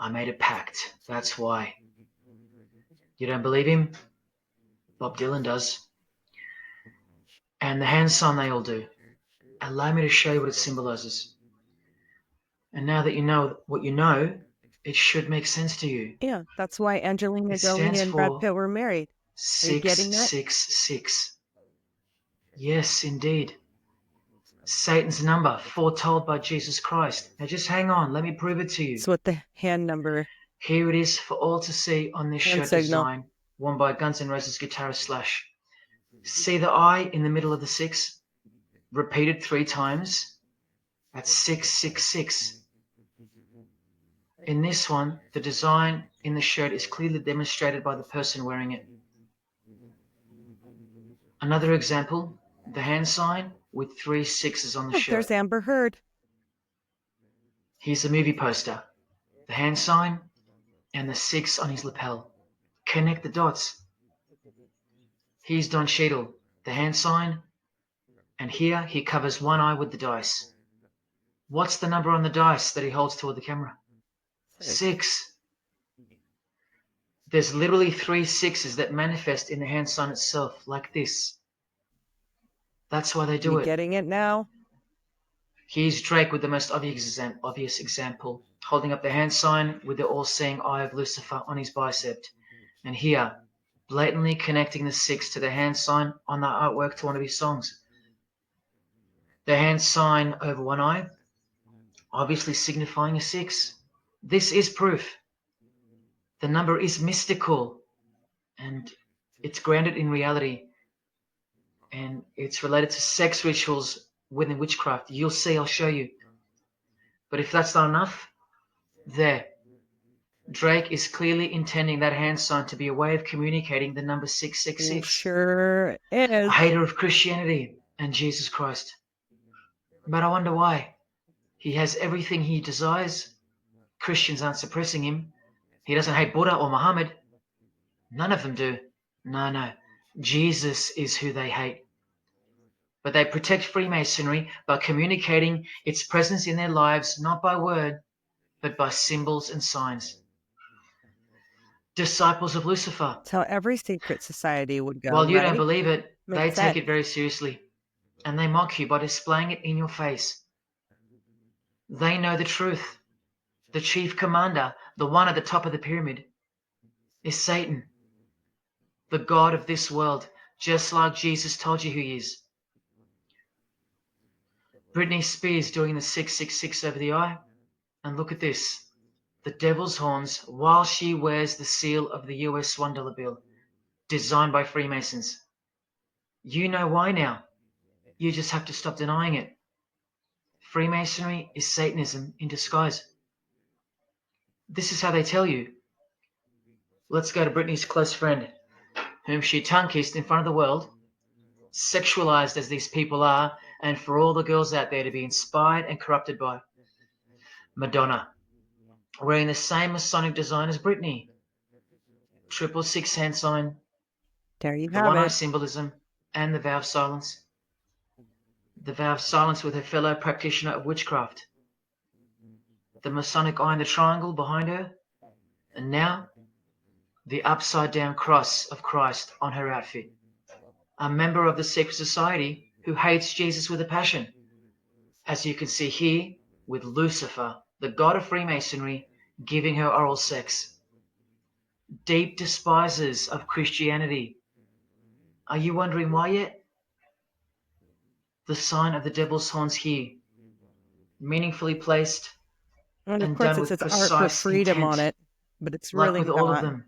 I made a pact. That's why. You don't believe him? Bob Dylan does. And the hand sign they all do. Allow me to show you what it symbolizes. And now that you know what you know, it should make sense to you. Yeah, that's why Angelina It Jolie stands and Brad for Pitt were married. Are you getting that? 666. Yes, indeed. Satan's number, foretold by Jesus Christ. Now just hang on, let me prove it to you. It's what the hand number. Here it is for all to see on this Hand shirt signal. design, worn by Guns N' Roses guitarist Slash. See the I in the middle of the 6? Repeated 3 times. That's 666. In this one, the design in the shirt is clearly demonstrated by the person wearing it. Another example, the hand sign with 3 6s on the Oh, shirt. there's Amber Heard. Here's the movie poster, the hand sign and the 6 on his lapel. Connect the dots. Here's Don Cheadle, the hand sign, and here he covers one eye with the dice. What's the number on the dice that he holds toward the camera? 6. There's literally 3 6s that manifest in the hand sign itself, like this. That's why they do You it. getting it now? Here's Drake with the most obvious example, holding up the hand sign with the all-seeing eye of Lucifer on his bicep. And here, blatantly connecting the 6 to the hand sign on the artwork to one of his songs. The hand sign over one eye, obviously signifying a 6. This is proof. The number is mystical, and it's grounded in reality, and it's related to sex rituals within witchcraft. You'll see, I'll show you. But if that's not enough, there. Drake is clearly intending that hand sign to be a way of communicating the number 666. Sure is. A hater of Christianity and Jesus Christ. But I wonder why. He has everything he desires. Christians aren't suppressing him. He doesn't hate Buddha or Muhammad. None of them do. No. Jesus is who they hate. But they protect Freemasonry by communicating its presence in their lives, not by word, but by symbols and signs. Disciples of Lucifer. That's how every secret society would go. While you right? don't believe it, Makes they sense. take it very seriously. And they mock you by displaying it in your face. They know the truth. The chief commander, the one at the top of the pyramid, is Satan, the god of this world, just like Jesus told you who he is. Britney Spears doing the 666 over the eye. And look at this. The devil's horns while she wears the seal of the US $1 bill, designed by Freemasons. You know why now. You just have to stop denying it. Freemasonry is Satanism in disguise. This is how they tell you. Let's go to Britney's close friend, whom she tongue-kissed in front of the world, sexualized as these people are, and for all the girls out there to be inspired and corrupted by. Madonna, wearing the same Masonic design as Britney. 666 hand sign, There you the have one-eye it. symbolism, and the vow of silence. The vow of silence with her fellow practitioner of witchcraft. The Masonic eye in the triangle behind her, and now the upside-down cross of Christ on her outfit. A member of the secret society who hates Jesus with a passion, as you can see here with Lucifer, the god of Freemasonry, giving her oral sex. Deep despisers of Christianity. Are you wondering why yet? The sign of the devil's horns here, meaningfully placed And of and course done it with says art for precise freedom intent, on it, but it's like really with all of not. them.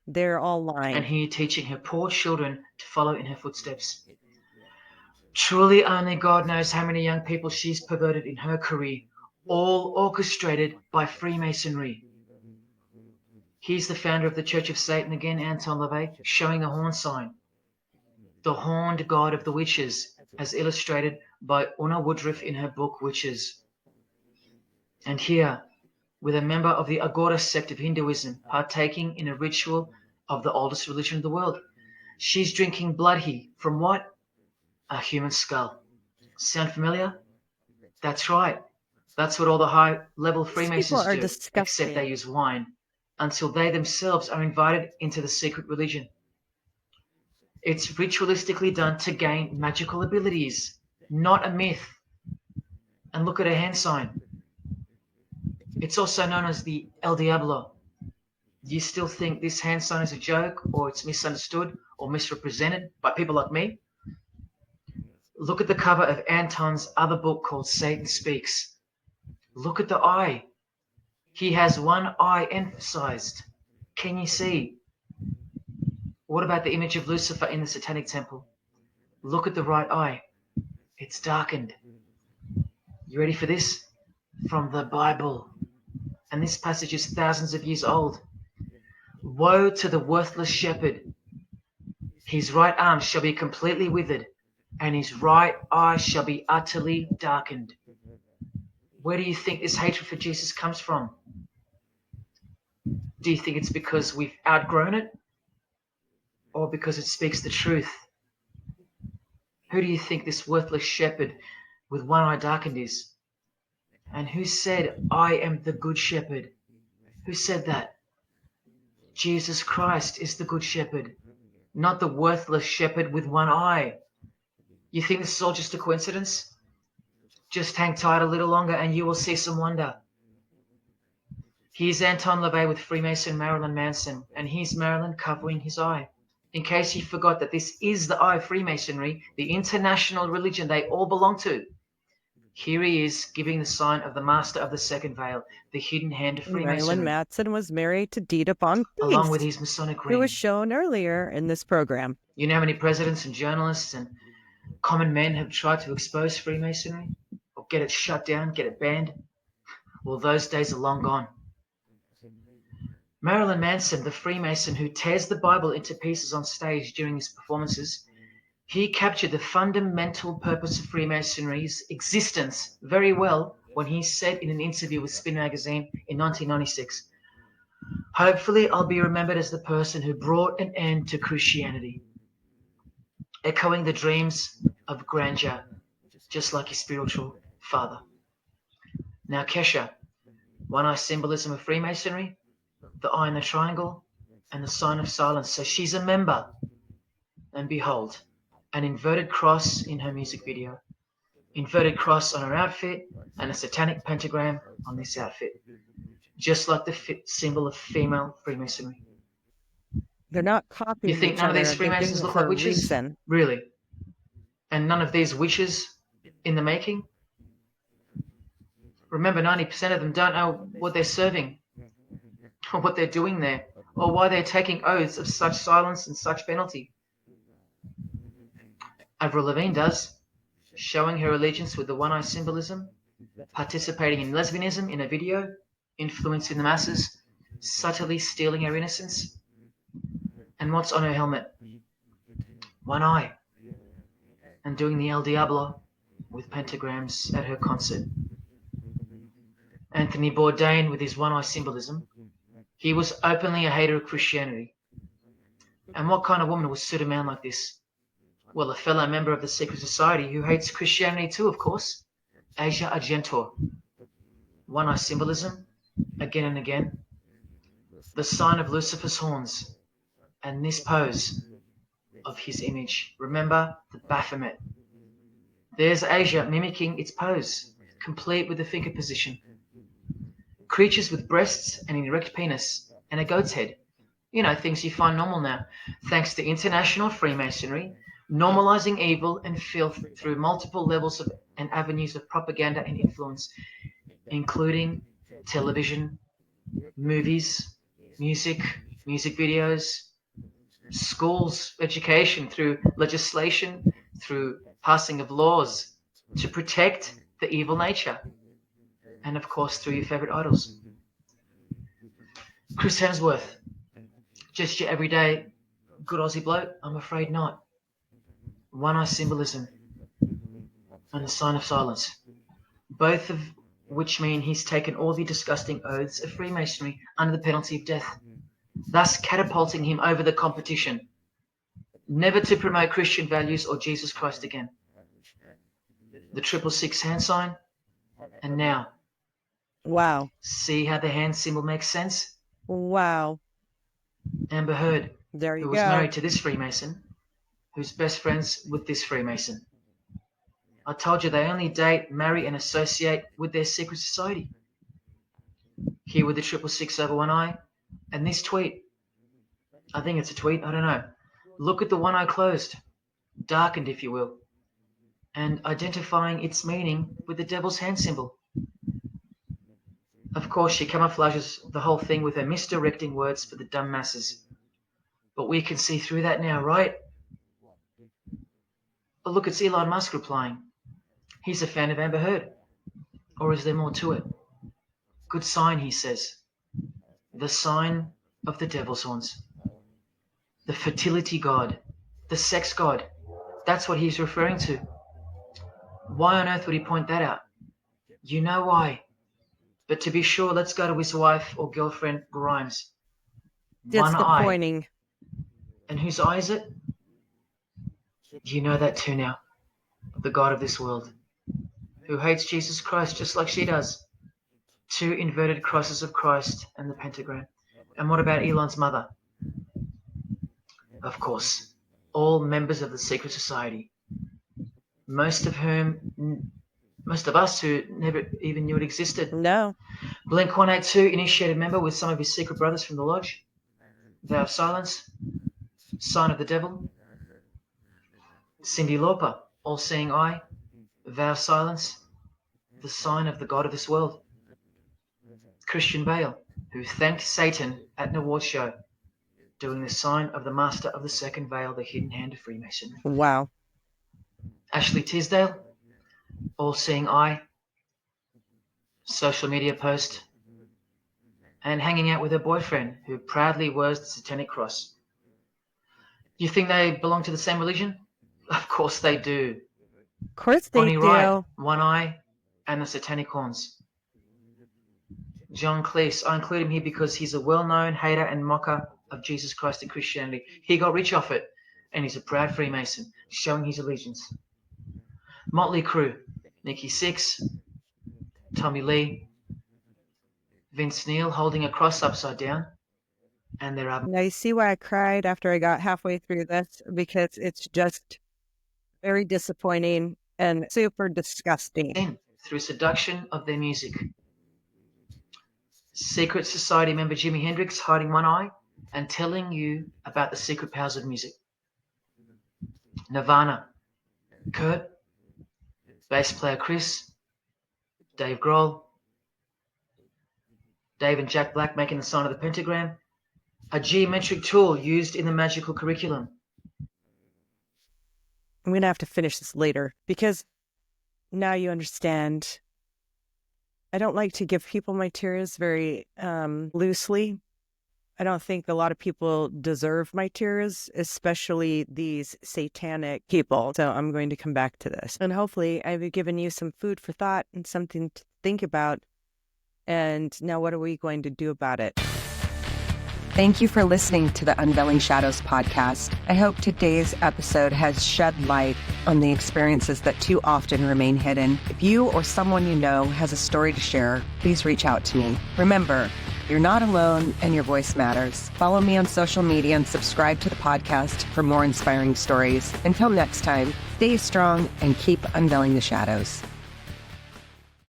They're all lying. And here teaching her poor children to follow in her footsteps. Truly only God knows how many young people she's perverted in her career, all orchestrated by Freemasonry. Here's the founder of the Church of Satan again, Anton LaVey, showing a horn sign. The horned god of the witches, as illustrated by Una Woodruff in her book Witches. And here, with a member of the Agora sect of Hinduism partaking in a ritual of the oldest religion of the world. She's drinking blood here. From what? A human skull. Sound familiar? That's right. That's what all the high-level These people Freemasons are do, except they disgusting. use wine, until they themselves are invited into the secret religion. It's ritualistically done to gain magical abilities, not a myth. And look at her hand sign. It's also known as the El Diablo. Do you still think this hand sign is a joke, or it's misunderstood or misrepresented by people like me? Look at the cover of Anton's other book called Satan Speaks. Look at the eye. He has one eye emphasized. Can you see? What about the image of Lucifer in the Satanic Temple? Look at the right eye. It's darkened. You ready for this? From the Bible. And this passage is thousands of years old. Woe to the worthless shepherd. His right arm shall be completely withered, and his right eye shall be utterly darkened. Where do you think this hatred for Jesus comes from? Do you think it's because we've outgrown it? Or because it speaks the truth? Who do you think this worthless shepherd with one eye darkened is? And who said, I am the good shepherd? Who said that? Jesus Christ is the good shepherd, not the worthless shepherd with one eye. You think this is all just a coincidence? Just hang tight a little longer and you will see some wonder. Here's Anton LaVey with Freemason Marilyn Manson, and here's Marilyn covering his eye. In case you forgot that this is the eye of Freemasonry, the international religion they all belong to. Here he is giving the sign of the Master of the Second Veil, the hidden hand of Marilyn Freemasonry, Manson was married to Dita Von along with Priest, his Masonic who was ring. shown earlier in this program. You know how many presidents and journalists and common men have tried to expose Freemasonry? Or get it shut down, get it banned? Well, those days are long gone. Marilyn Manson, the Freemason who tears the Bible into pieces on stage during his performances, he captured the fundamental purpose of Freemasonry's existence very well when he said in an interview with Spin Magazine in 1996, "Hopefully I'll be remembered as the person who brought an end to Christianity," echoing the dreams of grandeur, just like his spiritual father. Now, Kesha, one-eye symbolism of Freemasonry, the eye in the triangle, and the sign of silence. So she's a member. And behold, an inverted cross in her music video. Inverted cross on her outfit, and a satanic pentagram on this outfit. Just like the symbol of female Freemasonry. They're not You copying think each none of other. these They're Freemasons doing it look for like a witches? reason. Really? And none of these witches in the making? Remember, 90% of them don't know what they're serving, or what they're doing there, or why they're taking oaths of such silence and such penalty. Avril Lavigne does, showing her allegiance with the one-eye symbolism, participating in lesbianism in a video, influencing the masses, subtly stealing her innocence. And what's on her helmet? One eye. And doing the El Diablo with pentagrams at her concert. Anthony Bourdain with his one-eye symbolism. He was openly a hater of Christianity. And what kind of woman would suit a man like this? Well, a fellow member of the secret society who hates Christianity too, of course. Asia Argento. One-eye symbolism, again and again. The sign of Lucifer's horns. And this pose of his image. Remember the Baphomet. There's Asia mimicking its pose, complete with the finger position. Creatures with breasts and an erect penis and a goat's head. You know, things you find normal now. Thanks to international Freemasonry, normalizing evil and filth through multiple levels of and avenues of propaganda and influence, including television, movies, music videos, schools, education, through legislation, through passing of laws to protect the evil nature, and of course through your favorite idols. Chris Hemsworth, just your everyday good Aussie bloke? I'm afraid not. One-eye symbolism and the sign of silence, both of which mean he's taken all the disgusting oaths of Freemasonry under the penalty of death, thus catapulting him over the competition. never to promote Christian values or Jesus Christ again. The 666 hand sign, and now. Wow. See how the hand symbol makes sense? Wow. Amber Heard, There you who was go. married to this Freemason, who's best friends with this Freemason. I told you they only date, marry, and associate with their secret society. Here with the 666 over one eye, and this tweet. I think it's a tweet, I don't know. Look at the one eye closed, darkened if you will, and identifying its meaning with the devil's hand symbol. Of course, she camouflages the whole thing with her misdirecting words for the dumb masses. But we can see through that now, right? But look, it's Elon Musk replying. He's a fan of Amber Heard. Or is there more to it? Good sign, he says. The sign of the devil's horns. The fertility god. The sex god. That's what he's referring to. Why on earth would he point that out? You know why. But to be sure, let's go to his wife or girlfriend, Grimes. That's One the eye. pointing. And whose eye is it? You know that too now. The God of this world, who hates Jesus Christ just like she does. 2 inverted crosses of Christ and the pentagram. And what about Elon's mother? Of course, all members of the secret society. Most of us who never even knew it existed. No. Blink 182 initiated member with some of his secret brothers from the lodge. Vow of silence. Sign of the devil. Cyndi Lauper, all-seeing eye. Vow of silence. The sign of the God of this world. Christian Bale, who thanked Satan at an award show, doing the sign of the master of the second veil, the hidden hand of Freemasonry. Wow. Ashley Tisdale, all-seeing eye, social media post, and hanging out with her boyfriend, who proudly wears the satanic cross. You think they belong to the same religion? Of course they do. Of course they Bonnie do. Wright, one eye, and the satanic horns. John Cleese, I include him here because he's a well-known hater and mocker of Jesus Christ and Christianity. He got rich off it, and he's a proud Freemason, showing his allegiance. Motley Crue, Nikki Sixx, Tommy Lee, Vince Neil holding a cross upside down, and there are... Now you see why I cried after I got halfway through this, because it's just very disappointing and super disgusting. Through seduction of their music. Secret Society member Jimi Hendrix hiding one eye and telling you about the secret powers of music. Nirvana, Kurt, bass player Chris, Dave Grohl, Dave and Jack Black making the sign of the pentagram, a geometric tool used in the magical curriculum. I'm going to have to finish this later because now you understand. I don't like to give people my tears very loosely. I don't think a lot of people deserve my tears, especially these satanic people. So I'm going to come back to this. And hopefully I've given you some food for thought and something to think about. And now what are we going to do about it? Thank you for listening to the Unveiling Shadows podcast. I hope today's episode has shed light on the experiences that too often remain hidden. If you or someone you know has a story to share, please reach out to me. Remember, you're not alone and your voice matters. Follow me on social media and subscribe to the podcast for more inspiring stories. Until next time, stay strong and keep unveiling the shadows.